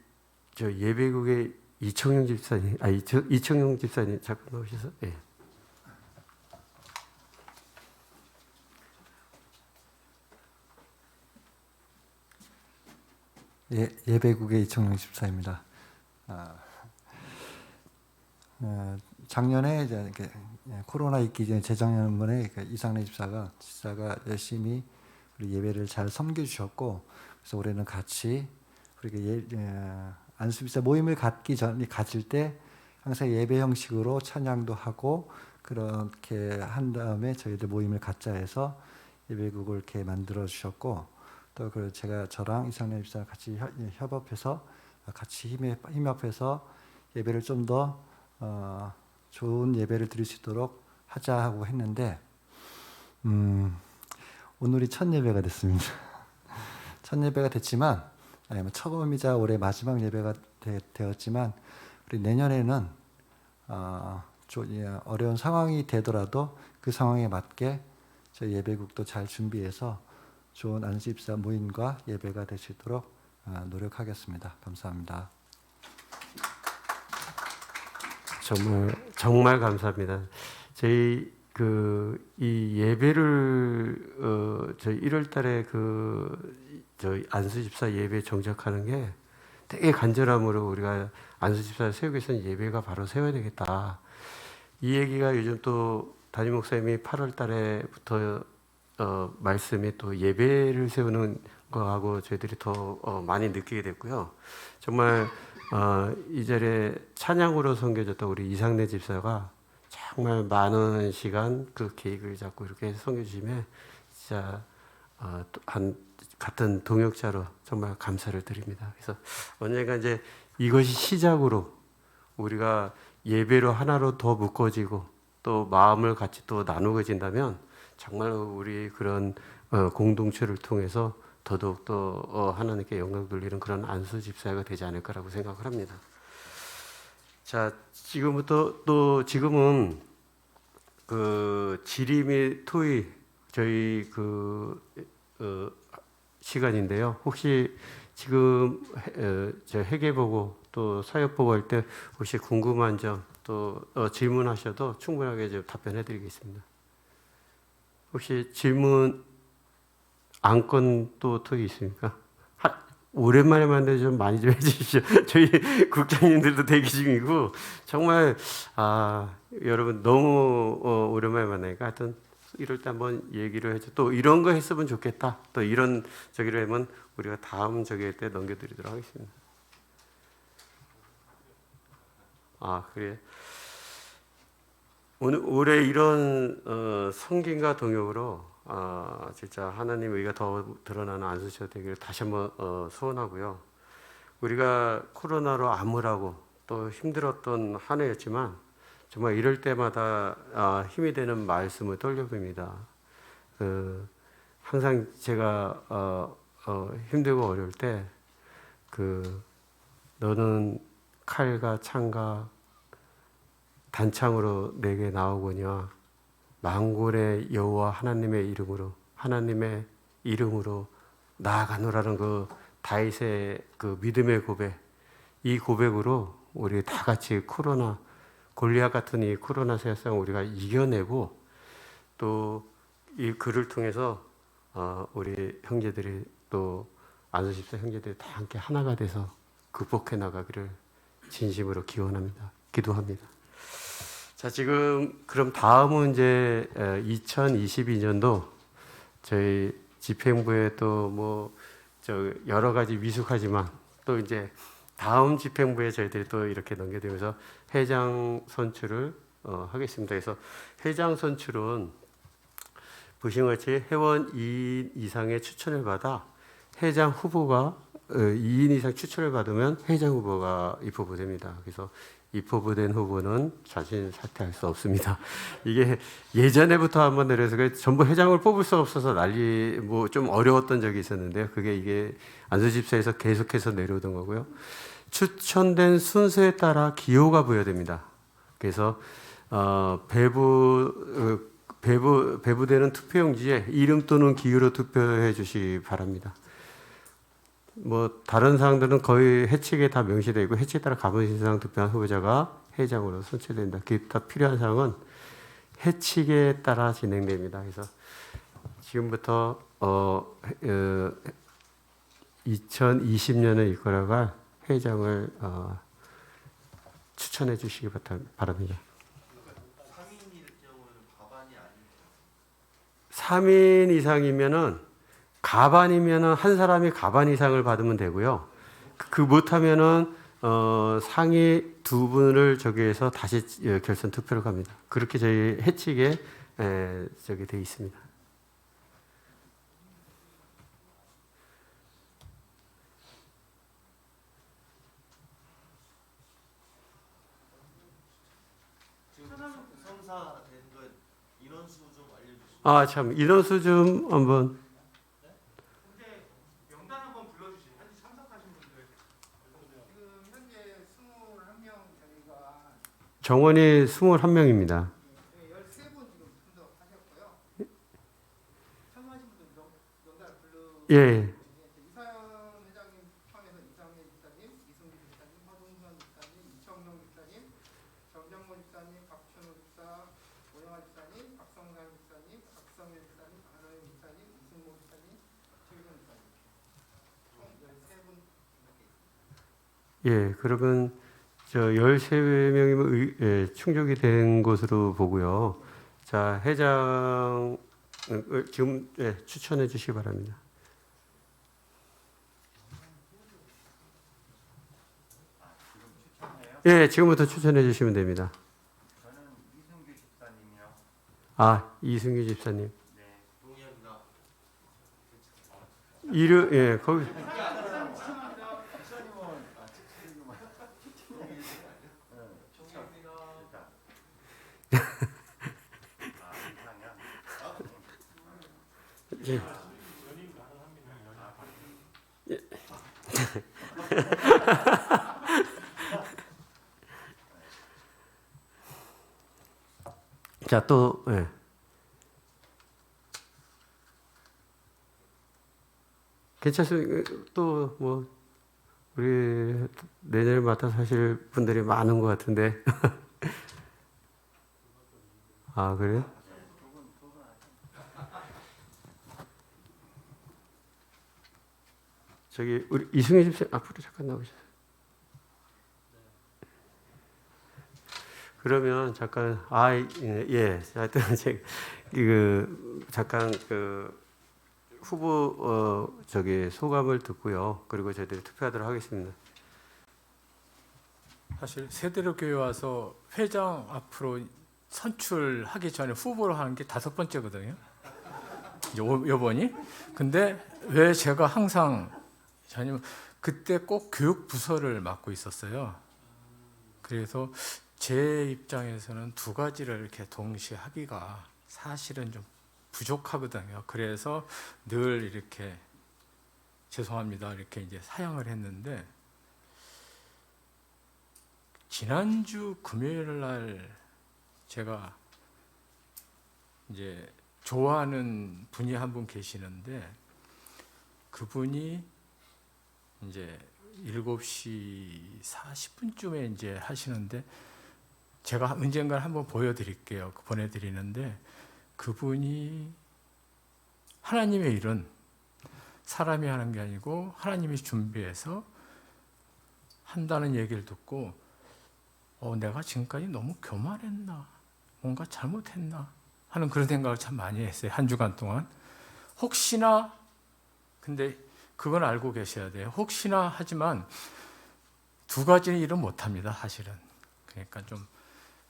[SPEAKER 5] 저 예배국의 이청용 집사님, 이청용 집사님 잠깐 나오셔서, 예.
[SPEAKER 9] 예배국의 이청용 집사입니다. 작년에 이제 이렇게 코로나 있기 전에 재작년에 이상래 집사가 열심히 우리 예배를 잘 섬겨주셨고, 그래서 올해는 같이 우리가 안수 집사 모임을 가질 때 항상 예배 형식으로 찬양도 하고 그렇게 한 다음에 저희들 모임을 갖자 해서 예배국을 이렇게 만들어 주셨고, 또 그 저랑 이상래 집사가 같이 협업해서 같이 힘합해서 예배를 좀 더 좋은 예배를 드릴 수 있도록 하자 하고 했는데, 오늘이 첫 예배가 됐습니다. 첫 예배가 됐지만, 처음이자 올해 마지막 예배가 되었지만, 우리 내년에는 어려운 상황이 되더라도 그 상황에 맞게 저희 예배국도 잘 준비해서 좋은 안수집사 모임과 예배가 될 수 있도록 노력하겠습니다. 감사합니다.
[SPEAKER 5] 정말 감사합니다. 저희 이 예배를 저희 1월달에 저희 안수집사 예배 정착하는 게 되게 간절함으로 우리가 안수집사를 세우기 위해서는 예배가 바로 세워야 되겠다. 이 얘기가 요즘 또 담임 목사님이 8월달에부터 말씀에 또 예배를 세우는 거하고 저희들이 더 많이 느끼게 됐고요. 정말 이 자리에 찬양으로 섬겨줬던 우리 이상래 집사가 정말 많은 시간 그 계획을 잡고 이렇게 섬겨주시면 진짜 같은 동역자로 정말 감사를 드립니다. 그래서 언젠가 이제 이것이 시작으로 우리가 예배로 하나로 더 묶어지고 또 마음을 같이 또 나누어진다면 정말로 우리 그런 공동체를 통해서 더더욱 더 하나님께 영광 돌리는 그런 안수 집사가 되지 않을까라고 생각을 합니다. 자, 지금은 그 지리 및 토의 저희 시간인데요. 혹시 지금 저 회계 보고 또 사역 보고 할 때 혹시 궁금한 점 또 질문하셔도 충분하게 좀 답변해드리겠습니다. 혹시 질문 안건 또 토의 있습니까? 오랜만에 만나서 좀 많이 좀 해주시죠. 저희 국장님들도 대기 중이고 정말 여러분 너무 오랜만에 만나니까 하여튼 이럴 때 한번 얘기를 해줘. 또 이런 거 했으면 좋겠다. 또 이런 저기를 하면 우리가 다음 저기 때 넘겨드리도록 하겠습니다. 그래. 올해 이런 성김과 동역으로 진짜 하나님의 의가 더 드러나는 안수처 되기를 다시 한번 소원하고요. 우리가 코로나로 암울하고 또 힘들었던 한 해였지만 정말 이럴 때마다 힘이 되는 말씀을 떠올려봅니다. 항상 제가 힘들고 어려울 때 너는 칼과 창과 단창으로 내게 나오거니와 만군의 여호와 하나님의 이름으로 나아가노라는 그 다윗의 그 믿음의 고백, 이 고백으로 우리 다 같이 골리앗 같은 이 코로나 세상 우리가 이겨내고 또 이 글을 통해서 우리 형제들이 또 안수집사 형제들이 다 함께 하나가 돼서 극복해 나가기를 진심으로 기도합니다. 자, 지금 그럼 다음은 이제 2022년도 저희 집행부에 또 여러 가지 미숙하지만 또 이제 다음 집행부에 저희들이 또 이렇게 넘겨드리면서 회장 선출을 하겠습니다. 그래서 회장 선출은 보시는 것 같이 회원 2인 이상의 추천을 받아 회장 후보가 2인 이상 추천을 받으면 회장 후보가 입후보됩니다. 그래서 입후보된 후보는 자신 사퇴할 수 없습니다. 이게 예전에부터 한번 내려서 전부 회장을 뽑을 수 없어서 좀 어려웠던 적이 있었는데요. 이게 안수집사에서 계속해서 내려오던 거고요. 추천된 순서에 따라 기호가 부여됩니다. 그래서 배부되는 투표용지에 이름 또는 기호로 투표해 주시기 바랍니다. 뭐 다른 사항들은 거의 해칙에 다 명시되고 해칙에 따라 가분신상 투표한 후보자가 회장으로 선출됩니다. 기타 필요한 사항은 해칙에 따라 진행됩니다. 그래서 지금부터 2020년에 이끌어갈 회장을 추천해 주시기 바랍니다. 3인 이상이면은 가반이면은 한 사람이 가반 이상을 받으면 되고요. 그 못하면은 상위 두 분을 저기해서 다시 결선 투표를 갑니다. 그렇게 저희 해칙에 저기 돼 있습니다. 아, 참 인원수 좀 한번.
[SPEAKER 7] 명단 한번 불러주시죠. 현재 참석하신 분들.
[SPEAKER 6] 지금 현재 21명 저희가
[SPEAKER 5] 정원이 21명입니다.
[SPEAKER 6] 13분 지금 참석하셨고요. 참석하신 분들 명단을
[SPEAKER 5] 예.
[SPEAKER 6] 이사연 회장님 포함해서 이상민 집사님, 이승기 집사님, 화동선 집사님, 이청용 집사님, 정정모 집사님, 박춘호 집사, 오영아 집사님, 박성상 집사님, 박성일 집사님, 안호영 집사님, 이승모 집사님, 최규선 집사님 총 13분
[SPEAKER 5] 예, 그러면 저 13명이면 충족이 된 것으로 보고요. 자, 회장 지금 추천해 주시기 바랍니다. 예, 지금부터 추천해 주시면 됩니다.
[SPEAKER 2] 저는 이승규 집사님이요.
[SPEAKER 5] 아, 이승규 집사님. 이름 예, 거기 예. 자, 또 예. 괜찮습니다. 또 뭐 우리 내년을 맡아서 하실 분들이 많은 것 같은데. 아, 그래요? 저기 우리 이승희 집사 앞으로 잠깐 나오셔서. 그러면 잠깐 하여튼 제가 잠깐 후보 저기 소감을 듣고요. 그리고 저희들이 투표하도록 하겠습니다.
[SPEAKER 3] 사실 세대로 교회 와서 회장 앞으로 선출하기 전에 후보로 하는 게 5번째거든요. 요번이. 근데 왜 제가 항상 그때 꼭 교육 부서를 맡고 있었어요. 그래서 제 입장에서는 두 가지를 이렇게 동시에 하기가 사실은 좀 부족하거든요. 그래서 늘 이렇게 죄송합니다 이렇게 이제 사양을 했는데, 지난주 금요일 날 제가 이제 좋아하는 분이 한 분 계시는데, 그분이 이제 7시 40분쯤에 이제 하시는데, 제가 언젠가 한번 보여드릴게요. 보내드리는데, 그분이 하나님의 일은 사람이 하는 게 아니고 하나님이 준비해서 한다는 얘기를 듣고 내가 지금까지 너무 교만했나, 뭔가 잘못했나 하는 그런 생각을 참 많이 했어요. 한 주간 동안. 혹시나, 근데 그건 알고 계셔야 돼요. 혹시나 하지만 두 가지는 일은 못합니다, 사실은. 그러니까 좀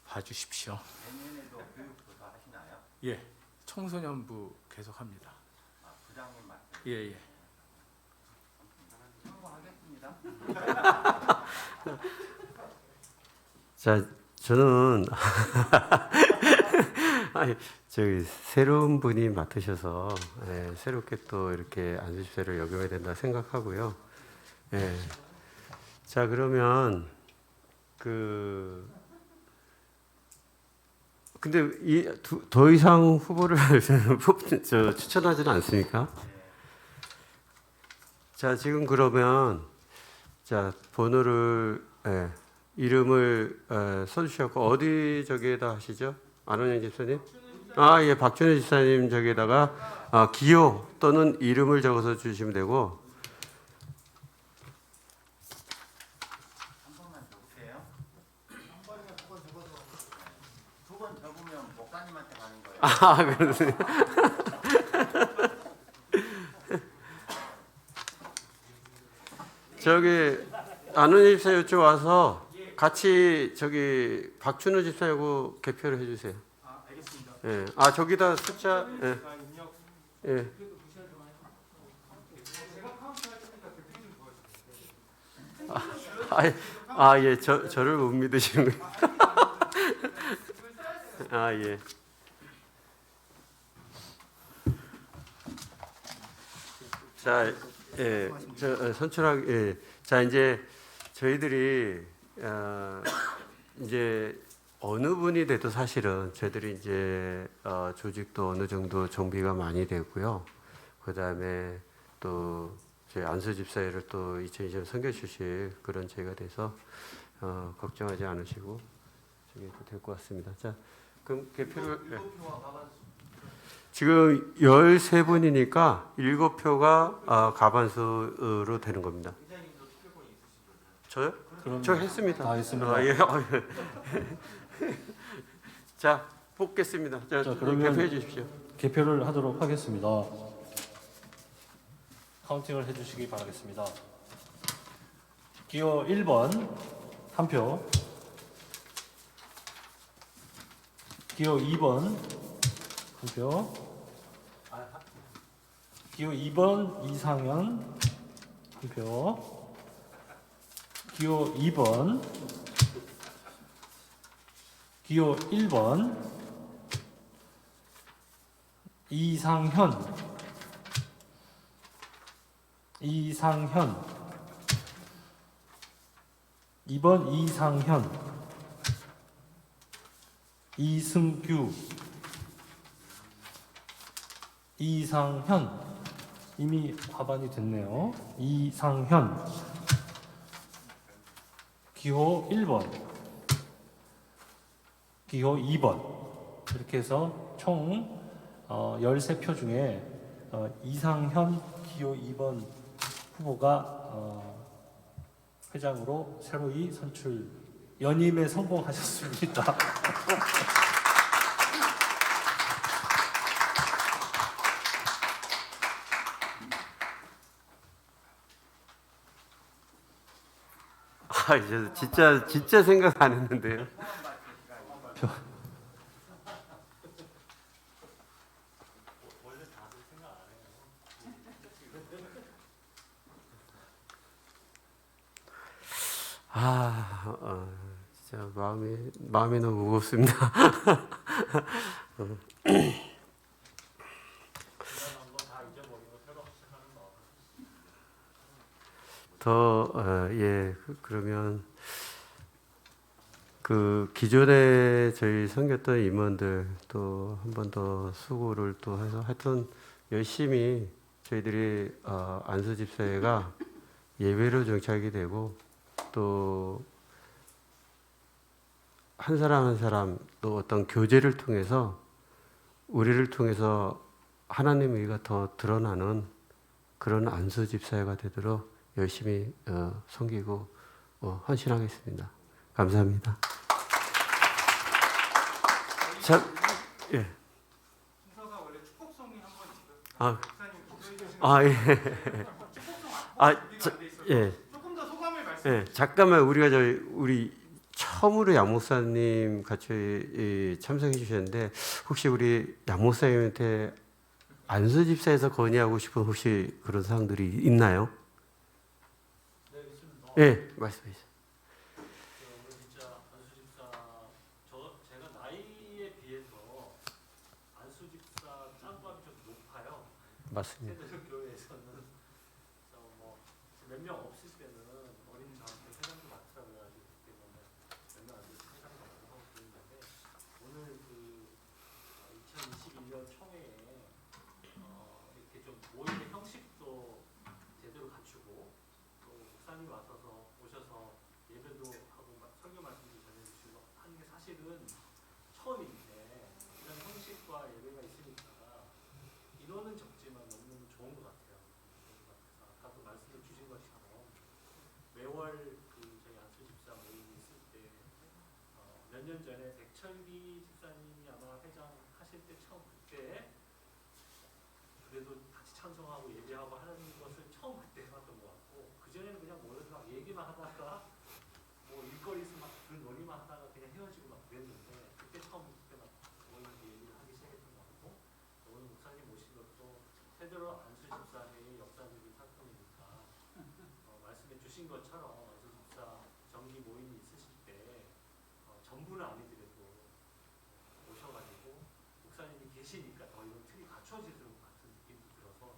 [SPEAKER 3] 봐주십시오.
[SPEAKER 2] 내년에도 교육부서 하시나요?
[SPEAKER 3] 예, 청소년부 계속합니다.
[SPEAKER 2] 아, 부장님 맡으세요?
[SPEAKER 3] 예, 예.
[SPEAKER 2] 성공하겠습니다.
[SPEAKER 5] 자, 저는 아니, 저기 새로운 분이 맡으셔서 새롭게 또 이렇게 안수집사를 역임해야 된다 생각하고요. 자, 그러면 근데 더 이상 후보를 추천하지는 않습니까? 자, 지금 그러면 자, 번호를 이름을 써주셨고 어디 저기에다 하시죠? 안원영 집사님? 예, 박준혜 집사님 저기에다가 기호 또는 이름을 적어서 주시면 되고.
[SPEAKER 2] 한 번만 적으세요. 두 번 적으면 목사님한테 가는 거예요.
[SPEAKER 5] 그러세요? 저기 안원희 집사 이쪽 와서 같이 저기 박준호 집사하고 개표를 해주세요.
[SPEAKER 3] 알겠습니다.
[SPEAKER 5] 예. 저기다 숫자. 예. 예. 예. 저를 못 믿으시는 거예요. 예. 자, 예, 선출하게. 예. 자, 이제 저희들이 이제 어느 분이 돼도 사실은 저희들이 이제 조직도 어느 정도 정비가 많이 되고요. 그 다음에 또 저희 안수 집사회를 또 2020년 선교 주실 그런 저희가 돼서 걱정하지 않으시고 저기 될 것 같습니다. 자, 그럼 개표를. 지금 13분이니까 7표가 가반수로 되는 겁니다. 저요? 저 했습니다.
[SPEAKER 8] 했습니다.
[SPEAKER 5] 예. 자, 뽑겠습니다. 자,
[SPEAKER 8] 그러면
[SPEAKER 5] 개표해 주십시오.
[SPEAKER 8] 개표를 하도록 하겠습니다. 카운팅을 해주시기 바라겠습니다. 기호 1번 1표, 기호 2번 1표, 기호 2번 이상현 1표, 기호 2번, 기호 1번 이상현, 이상현, 2번 이상현, 이승규, 이상현, 이미 과반이 됐네요. 이상현, 기호 1번, 기호 2번, 이렇게 해서 총 13표 중에 이상현 기호 2번 후보가 회장으로 새로이 선출 연임에 성공하셨습니다.
[SPEAKER 5] 진짜 생각 안 했는데요. 진짜 마음이 너무 무겁습니다. 그러면 기존에 저희 섬겼던 임원들 또 한 번 더 수고를 또 해서 하여튼 열심히 저희들이 안수 집사회가 예배로 정착이 되고 또 한 사람 한 사람 또 어떤 교제를 통해서 우리를 통해서 하나님의 의가 더 드러나는 그런 안수 집사회가 되도록 열심히 섬기고 헌신하겠습니다. 감사합니다. 자, 예.
[SPEAKER 7] 순서가 원래 축복송이 한번
[SPEAKER 5] 예.
[SPEAKER 7] 조금 더 소감을 말씀.
[SPEAKER 5] 예, 잠깐만 우리 처음으로 양 목사님 같이 참석해 주셨는데 혹시 우리 양 목사님한테 안수 집사에서 건의하고 싶은 혹시 그런 사항들이 있나요?
[SPEAKER 8] 네, 있습니다.
[SPEAKER 5] 예, 말씀해 주세요.
[SPEAKER 8] 진짜 안수 집사, 제가 나이에 비해서 안수 집사 짬밥이 좀 높아요.
[SPEAKER 5] 맞습니다.
[SPEAKER 8] 세대적 교회에서는 몇 명 없을 때는 어린 저한테 이런 총회에 이렇게 좀 모임의 형식도 제대로 갖추고 또 목사님 오셔서 예배도 하고 설교 말씀도 전해주시고 하는 게 사실은 처음인데 이런 형식과 예배가 있으니까 인원은 적지만 너무너무 좋은 것 같아요. 아까도 말씀해 주신 것처럼 매월 저희 안수 집사 모임이 있을 때 몇 년 전에 백철기 집사님이 아마 회장하실 때 그때 그래도 같이 찬송하고 예배하고 하는 것을 처음 그때 해봤던 것 같고 그 전에는 그냥 모여서 막 얘기만 하다가 뭐 일거리 있으면 막 그 논의만 하다가 그냥 헤어지고 막 그랬는데 그때 처음 그때 막 모여서 얘기를 하기 시작했던 것 같고 오늘 목사님 모신 것도 제대로 안수 집사의 역사적인 사건이니까 말씀해 주신 것처럼 안수 집사 정기 모임이 있으실 때 전부는 아니더라도 오셔가지고 목사님이 계시니까 더 이런 틀이 갖춰질 것 같은 느낌이 들어서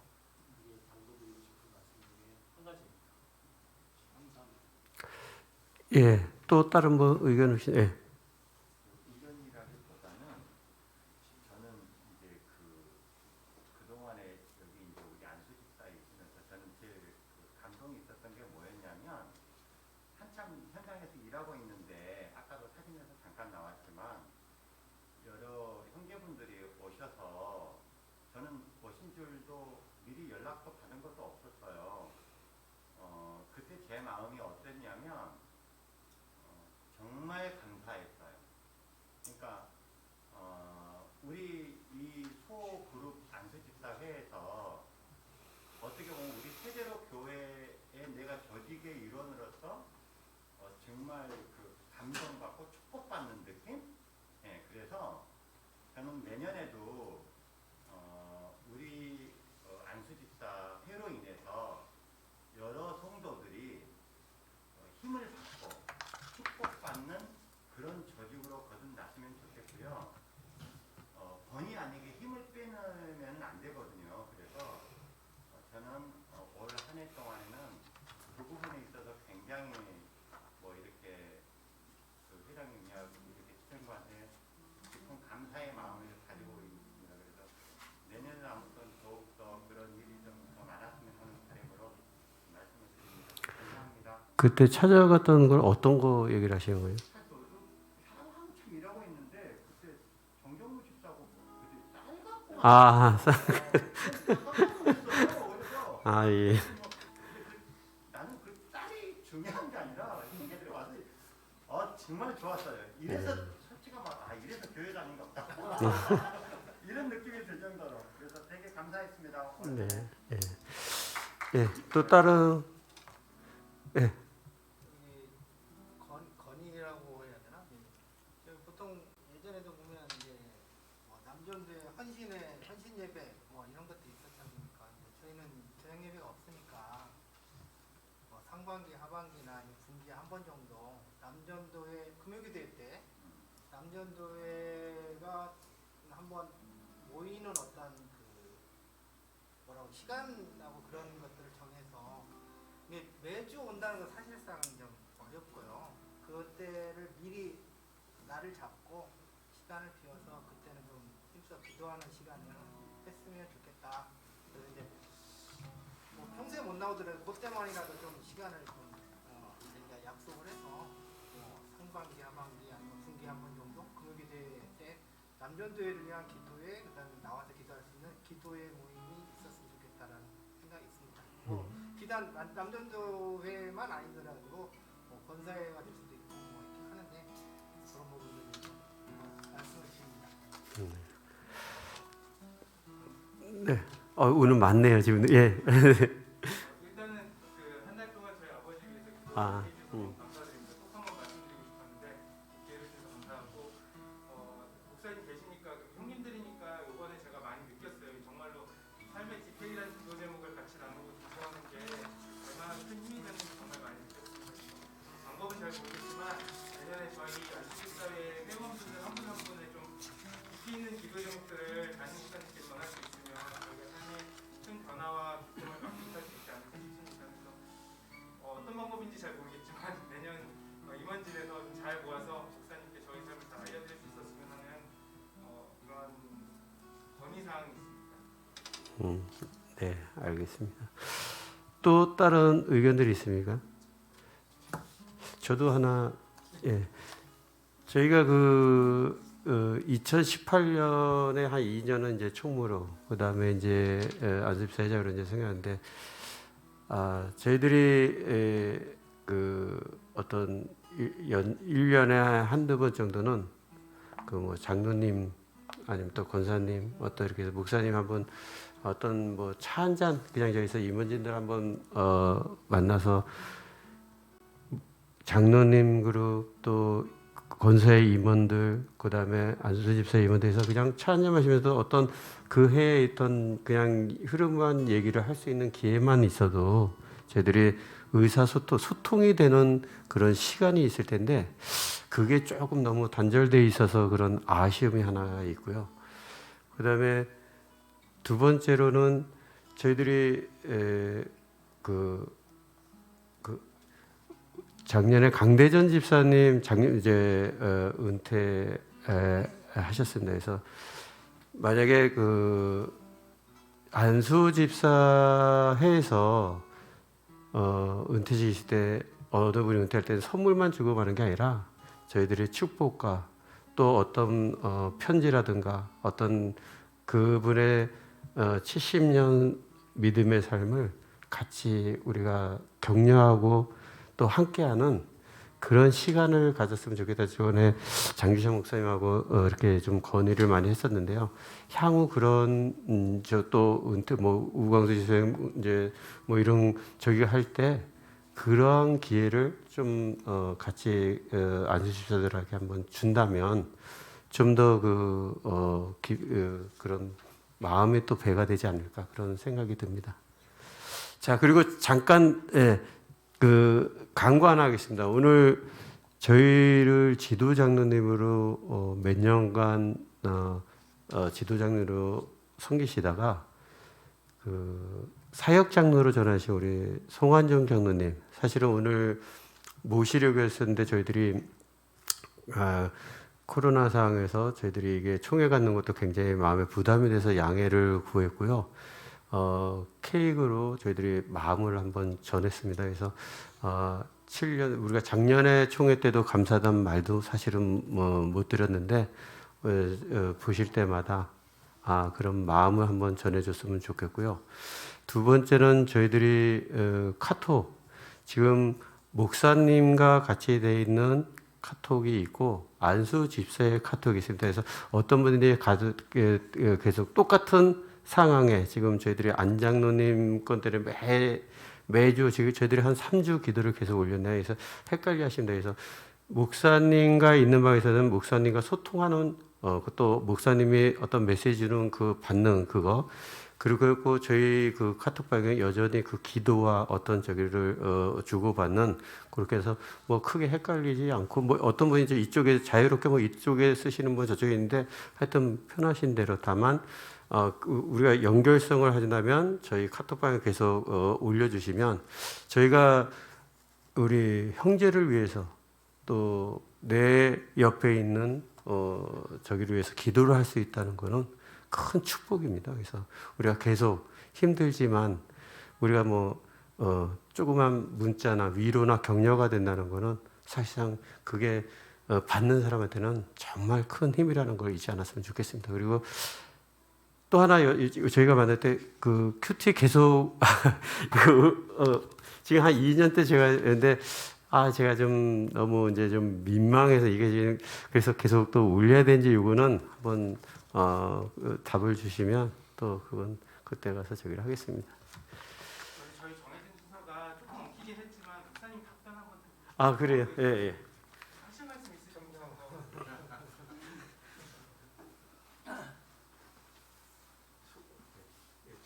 [SPEAKER 8] 이게 당부드리고 싶은 말씀 중에 한 가지입니다. 감사합니다.
[SPEAKER 5] 예, 또 다른 뭐 의견 혹시? 예.
[SPEAKER 2] 의견이라기보다는 저는 이제 그동안에 여기 이제 우리 안수 집사에 있으면서 저는 제일 감동이 있었던 게 뭐였냐면 한참 현장에서 일하고 있는데 아까도 사진에서 잠깐 나왔지만 여러 형제분들이 오셔서 저는 오신 줄도 미리 연락도 받은 것도 없었어요. 그때 제 마음이 어땠냐면 정말 감사했어요. 그러니까 우리 이 소그룹 안수집사회에서 어떻게 보면 우리 세대로 교회에 내가 조직의 일원으로서 정말 감동받고 축복받는 느낌? 예, 그래서 저는 내년에도 우리 안수집사회로 인해서 여러 성도들이 힘을 받고 축복받는 그런 조직으로 거듭났으면 좋겠고요. 본의 아니게 힘을 빼면 안 되거든요. 그래서 저는 올 한 해 동안에는 그 부분에 있어서 굉장히 뭐 이렇게 회장님이하고 이렇게 시청자한테 깊은 감사의 마음을 가지고 있습니다. 그래서 내년에 아무튼 더욱더 그런 일이 좀 더 많았으면 하는 바람으로 말씀을 드립니다. 감사합니다.
[SPEAKER 5] 그때 찾아갔던 걸 어떤 거 얘기를 하시는 거예요?
[SPEAKER 2] 사람 한참 일하고 있는데 그때 정정무 집사고 그때 딸 갖고
[SPEAKER 5] 아,
[SPEAKER 2] 어디서
[SPEAKER 5] 아 예.
[SPEAKER 2] 나는 그 딸이 중요한 게 아니라 형제들이 와서 정말 좋았어요. 이래서 솔직히 이래서 교회 다닌 것 같다. 이런 느낌이 들 정도로 그래서 되게 감사했습니다.
[SPEAKER 5] 네. 예. 예. 또 다른 예.
[SPEAKER 6] 건의라고 해야 되나? 저희 보통 예전에도 보면 이제 남전도에 헌신 예배 이런 것도 있었지 않습니까? 저희는 저녁 예배가 없으니까 상반기, 하반기나 분기에 한 번 정도 남전도회 금요기도회 때 남전도회가 한번 모이는 어떤 시간하고 그런 것들을 정해서 매주 온다는 건 사실상 좀 어렵고요. 그때를 미리 날을 잡고 시간을 비워서 그때는 좀 힘써 기도하는 시간을 했으면 좋겠다. 그래서 이제 평소에 못 나오더라도 그때만이라도 좀 시간을 좀 저희가 약속을 해서 상반기, 하반기 아니면 분기 한 번 정도 금요기도회 때 남전도회를 위한 기도회, 그다음에 나와서 기도할 수 있는 기도회 모임이 있었으면 좋겠다라는 생각이 있습니다. 비단 남전도회만 아니더라도 권사회가 될 수도 있고 이렇게 하는데 그런 부분들을 말씀을 드립니다.
[SPEAKER 5] 네. 오늘 많네요 지금. 예.
[SPEAKER 7] 일단은 한 달 동안 저희 아버지 위해서
[SPEAKER 5] 아,
[SPEAKER 7] 기도해 주셔서 감사드립니다. 꼭 한번 말씀드리고 싶었는데 기회를 주셔서 감사하고 목사님 계시니까 형님들이니까 이번에 제가 많이 느꼈어요. 정말로 삶의 디테일한 기도 제목을 같이 나누고 기도하는 게 얼마나 큰 힘이 되는지 정말 많이 느꼈습니다. 방법은 잘 모르겠지만 내년에 저희 안수집사회 회원분들 한 분 한 분의 좀 깊이 있는 기도 제목들을 담임 목사님께 전할 수 있으면 저희가 삶의 큰 변화와 기쁨을 만끽할 수 있지 않을까 싶습니다. 그래서 어떤 방법인지 잘 모르겠지만 내년
[SPEAKER 5] 네, 알겠습니다. 또 다른 의견들이 있습니까? 저도 하나, 예. 저희가 2018년에 한 2년은 이제 총무로, 그 다음에 이제 안수집사 회장으로 이제 생각하는데, 저희들이 어떤 1년에 한두 번 정도는 뭐 장로님 아니면 또 권사님 어떤 이렇게 목사님 한번 어떤 뭐 차 한 잔 그냥 저기서 임원진들 한번 만나서 장로님 그룹 또 권사의 임원들 그다음에 안수수 집사 임원들에서 그냥 차 한 잔 마시면서 어떤 그 해에 있던 그냥 흐름만 얘기를 할 수 있는 기회만 있어도 저희들이 소통이 되는 그런 시간이 있을 텐데 그게 조금 너무 단절돼 있어서 그런 아쉬움이 하나 있고요. 그다음에 두 번째로는 저희들이 작년에 강대전 집사님 작년 이제 은퇴하셨습니다. 그래서 만약에 안수 집사회에서 은퇴식 때 어느 분이 은퇴할 때는 선물만 주고 가는 게 아니라 저희들이 축복과 또 어떤 편지라든가 어떤 그분의 70년 믿음의 삶을 같이 우리가 격려하고 또 함께하는 그런 시간을 가졌으면 좋겠다. 저번에 장규ሻ 목사님하고 이렇게 좀 건의를 많이 했었는데요. 향후 그런 저 또 은퇴 뭐 우광수 지사님 이제 뭐 이런 저기가 할 때 그런 기회를 좀 같이 안수 집사들에게 한번 준다면 좀 더 그런 마음이 또 배가 되지 않을까 그런 생각이 듭니다. 자 그리고 잠깐 광고 하나 하겠습니다. 오늘 저희를 지도장로님으로 몇 년간 지도장로로 섬기시다가 사역장로로 전하신 우리 송한정 장로님 사실은 오늘 모시려고 했었는데 저희들이 코로나 상황에서 저희들이 이게 총회 갖는 것도 굉장히 마음에 부담이 돼서 양해를 구했고요. 케이크로 저희들이 마음을 한번 전했습니다. 그래서 7년 우리가 작년에 총회 때도 감사하다는 말도 사실은 못 드렸는데 보실 때마다 그런 마음을 한번 전해줬으면 좋겠고요. 두 번째는 저희들이 카톡 지금 목사님과 같이 돼 있는 카톡이 있고 안수 집사의 카톡이 있습니다. 그래서 어떤 분들이 계속 똑같은 상황에 지금 저희들이 안장로님 건들에 매주 지금 저희들이 한 3주 기도를 계속 올렸네요. 그래서 헷갈려 하십니다. 그래서 목사님과 있는 방에서는 목사님과 소통하는 또 목사님이 어떤 메시지 주는 그 받는 그거 그리고 저희 그 카톡방에 여전히 그 기도와 어떤 저기를 주고받는 그렇게 해서 뭐 크게 헷갈리지 않고 뭐 어떤 분이 이제 이쪽에 자유롭게 뭐 이쪽에 쓰시는 분 저쪽에 있는데 하여튼 편하신 대로 다만 우리가 연결성을 하신다면 저희 카톡방에 계속 올려주시면 저희가 우리 형제를 위해서 또 내 옆에 있는 저기를 위해서 기도를 할 수 있다는 것은 큰 축복입니다. 그래서 우리가 계속 힘들지만 우리가 뭐 조그만 문자나 위로나 격려가 된다는 것은 사실상 그게 받는 사람한테는 정말 큰 힘이라는 걸 잊지 않았으면 좋겠습니다. 그리고 또 하나 저희가 만날 때 그 큐티 계속 지금 한 2년 때 제가 했는데 제가 좀 너무 이제 좀 민망해서 이게 지금 그래서 계속 또 올려야 되는지 이거는 한번 답을 주시면 또 그건 그때 가서 저기를 하겠습니다.
[SPEAKER 7] 저희 정해진 순서가 조금 엉키긴 했지만 목사님 답변 한번
[SPEAKER 5] 그래요. 예.
[SPEAKER 7] 하실 말씀 있으십니까?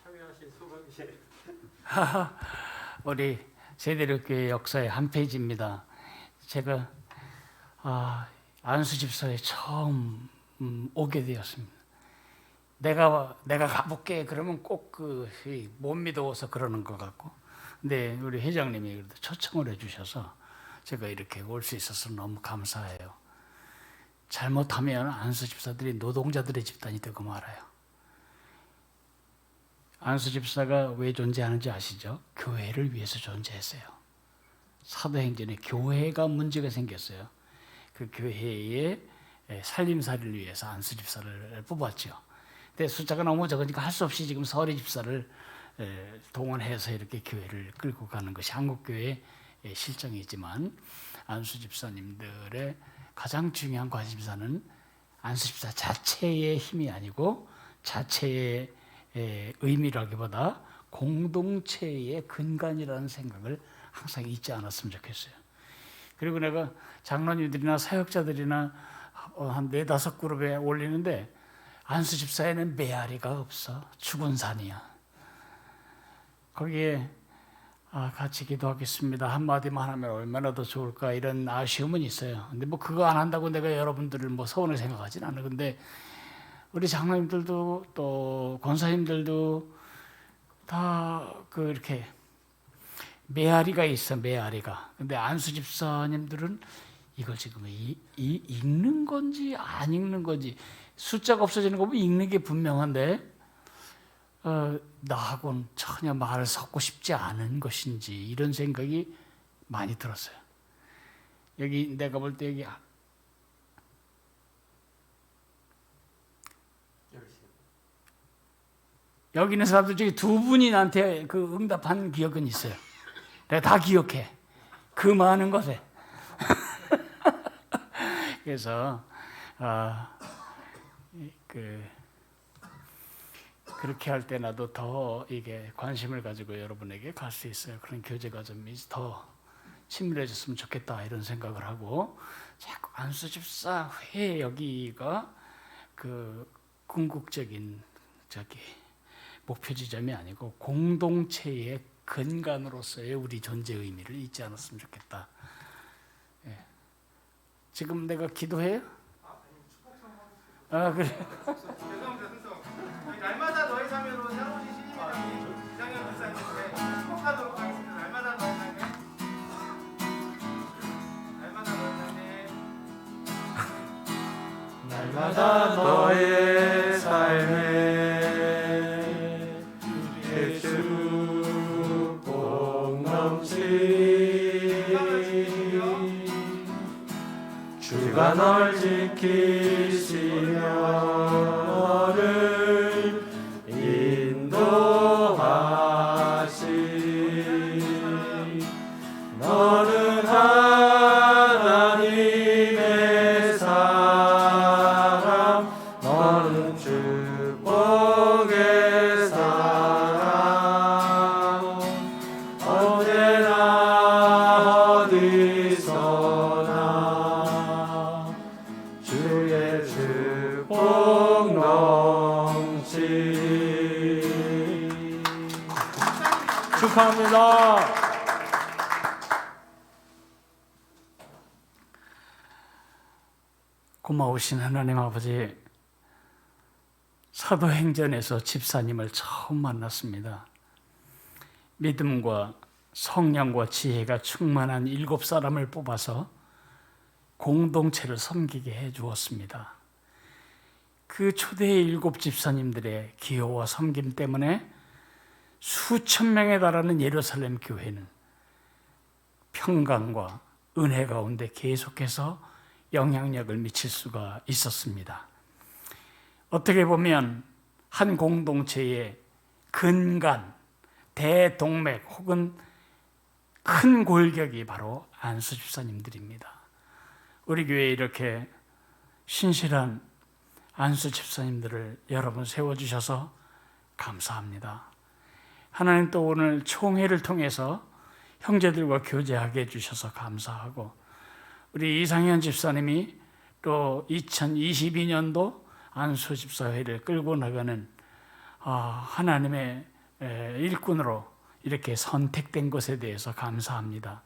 [SPEAKER 5] 참여하신 소감이시.
[SPEAKER 4] 우리 세대력교회 역사의 한 페이지입니다. 제가 안수 집사에 처음 오게 되었습니다. 내가 가볼게 그러면 꼭 못 믿어서 그러는 것 같고, 근데 우리 회장님이 그래도 초청을 해주셔서 제가 이렇게 올 수 있어서 너무 감사해요. 잘못하면 안수 집사들이 노동자들의 집단이 되고 말아요. 안수 집사가 왜 존재하는지 아시죠? 교회를 위해서 존재했어요. 사도행전에 교회가 문제가 생겼어요. 그 교회의 살림살이를 위해서 안수 집사를 뽑았죠. 근데 숫자가 너무 적으니까 할 수 없이 지금 서리 집사를 동원해서 이렇게 교회를 끌고 가는 것이 한국교회의 실정이지만, 안수 집사님들의 가장 중요한 관심사는 안수 집사 자체의 힘이 아니고 자체의 의미라기보다 공동체의 근간이라는 생각을 항상 잊지 않았으면 좋겠어요. 그리고 내가 장로님들이나 사역자들이나 한 4-5 그룹에 올리는데 안수 집사에는 메아리가 없어. 죽은 산이야. 거기에 같이 기도하겠습니다 한마디만 하면 얼마나 더 좋을까, 이런 아쉬움은 있어요. 근데 뭐 그거 안 한다고 내가 여러분들을 뭐 서운을 생각하진 않아요. 근데 우리 장로님들도 또 권사님들도 다 그렇게 메아리가 있어, 메아리가. 근데 안수 집사님들은 이걸 지금 읽는 건지 안 읽는 건지, 숫자가 없어지는 거 보면 읽는 게 분명한데 나하고는 전혀 말을 섞고 싶지 않은 것인지, 이런 생각이 많이 들었어요. 여기 내가 볼 때 여기 있는 사람들 중에 2분이 나한테 그 응답한 기억은 있어요. 내가 다 기억해. 그 많은 것에. 그래서 그렇게 할 때 나도 더 이게 관심을 가지고 여러분에게 갈 수 있어요. 그런 교제가 좀 더 친밀해졌으면 좋겠다, 이런 생각을 하고, 자꾸 안수 집사 회 여기가 그 궁극적인 목표 지점이 아니고 공동체의 근간으로서의 우리 존재 의미를 잊지 않았으면 좋겠다. 예. 지금 내가 기도해요? 그래.
[SPEAKER 7] 날마다 너의 자매로 새로운 시민이라는 이상현 목사님인데 축복하도록 하겠습니다. 날마다 너의 자매, 날마다 너의 자매,
[SPEAKER 5] 날마다 너의 삶에 축복 넘치 주가 널 지키시며 너를 인도하시 너는 하나님의 사람 너는 축복의 사람 언제나 어디서나 주의 축복 넘치 축하합니다.
[SPEAKER 4] 고마우신 하나님 아버지, 사도행전에서 집사님을 처음 만났습니다. 믿음과 성령과 지혜가 충만한 7사람을 뽑아서 공동체를 섬기게 해 주었습니다. 그 초대의 7 집사님들의 기여와 섬김 때문에 수천 명에 달하는 예루살렘 교회는 평강과 은혜 가운데 계속해서 영향력을 미칠 수가 있었습니다. 어떻게 보면 한 공동체의 근간, 대동맥 혹은 큰 골격이 바로 안수 집사님들입니다. 우리 교회에 이렇게 신실한 안수 집사님들을 여러분 세워주셔서 감사합니다. 하나님 또 오늘 총회를 통해서 형제들과 교제하게 해주셔서 감사하고, 우리 이상현 집사님이 또 2022년도 안수 집사회를 끌고 나가는 하나님의 일꾼으로 이렇게 선택된 것에 대해서 감사합니다.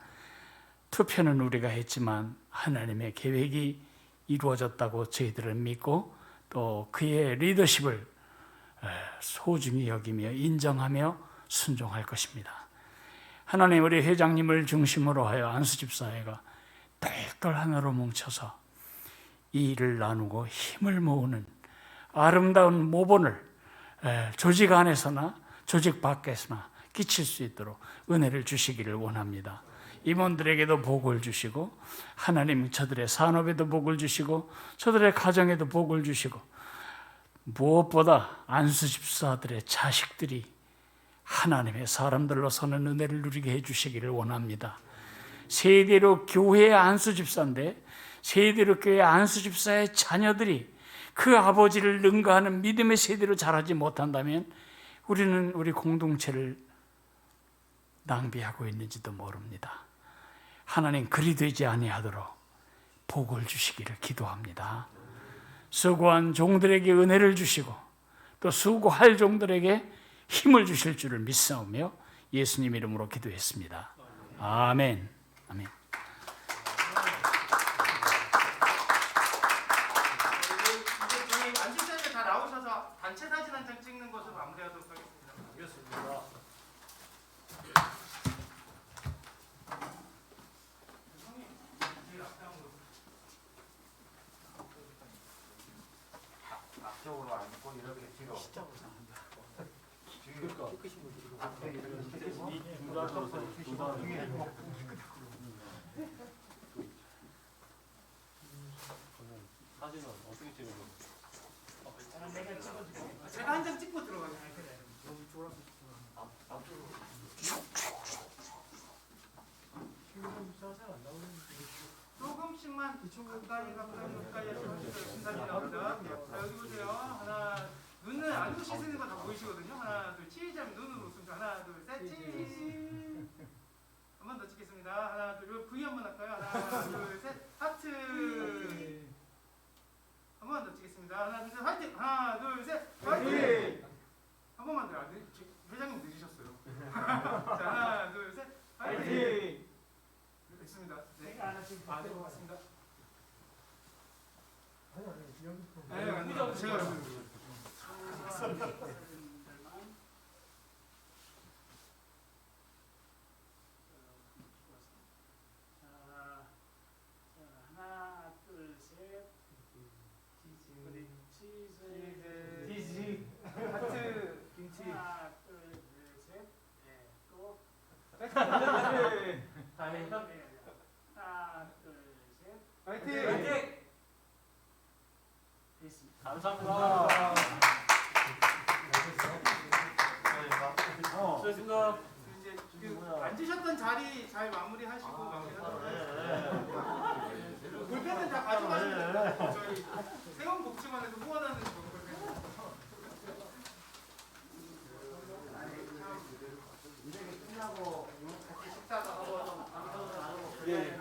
[SPEAKER 4] 투표는 우리가 했지만 하나님의 계획이 이루어졌다고 저희들은 믿고, 또 그의 리더십을 소중히 여기며 인정하며 순종할 것입니다. 하나님, 우리 회장님을 중심으로 하여 안수 집사회가 똘똘 하나로 뭉쳐서 이 일을 나누고 힘을 모으는 아름다운 모본을 조직 안에서나 조직 밖에서나 끼칠 수 있도록 은혜를 주시기를 원합니다. 임원들에게도 복을 주시고 하나님 저들의 산업에도 복을 주시고 저들의 가정에도 복을 주시고 무엇보다 안수 집사들의 자식들이 하나님의 사람들로 서는 은혜를 누리게 해주시기를 원합니다. 세대로 교회의 안수 집사인데 세대로 교회의 안수 집사의 자녀들이 그 아버지를 능가하는 믿음의 세대로 자라지 못한다면 우리는 우리 공동체를 낭비하고 있는지도 모릅니다. 하나님 그리 되지 아니하도록 복을 주시기를 기도합니다. 수고한 종들에게 은혜를 주시고 또 수고할 종들에게 힘을 주실 줄을 믿사오며 예수님 이름으로 기도했습니다. 아멘. 아멘.
[SPEAKER 7] 이제 저희 안식자님 다 나오셔서 단체 사진 한 장 찍는 것으로 마무리하도록 하겠습니다. 알겠습니다.
[SPEAKER 2] 앞쪽으로 앉고 이렇게 뒤로.
[SPEAKER 8] 사진은 어떻게 찍는 거예요?
[SPEAKER 7] 제가 한 장 찍고 들어가요. 조금씩만 가까이 해주세요. 사진 나옵니다. 자, 여기 보세요. 하나, 눈은 안구 씻는 거 다 보이시거든요. 하나, 둘, 치즈하면 눈으로 웃음죠. 하나, 둘, 셋, 치즈. 한 번 더 찍겠습니다. 하나, 둘, V 한번 할까요? 하나, 둘, 셋, 하트. 한 번 더 찍겠습니다. 하나, 둘, 셋, 화이팅! 하나, 둘, 셋, 화이팅! 한 번만 더. 회장님 늦으셨어요. 자, 하나, 둘, 셋, 화이팅! 됐습니다. 네. 네, 고맙습니다. 아니, 제가
[SPEAKER 4] 하나, 둘, 셋.
[SPEAKER 7] 치즈, 하트, 김치.
[SPEAKER 4] 하나, 둘, 셋. 네, 또.
[SPEAKER 7] 다행히.
[SPEAKER 4] 하나, 둘, 셋.
[SPEAKER 7] 화이팅!
[SPEAKER 4] 됐습니다.
[SPEAKER 8] 감사합니다. 수고하셨습니다.
[SPEAKER 7] 이제 그 앉으셨던 자리 잘 마무리하시고 마무리하도록 하겠습니다. 볼펜은 다 가져가시면 됩니다. 저희 세원 복지관에서 후원하는 볼펜.
[SPEAKER 2] 이렇게 끝나고 같이 식사도 하고 좀 감정을 나누고 그래야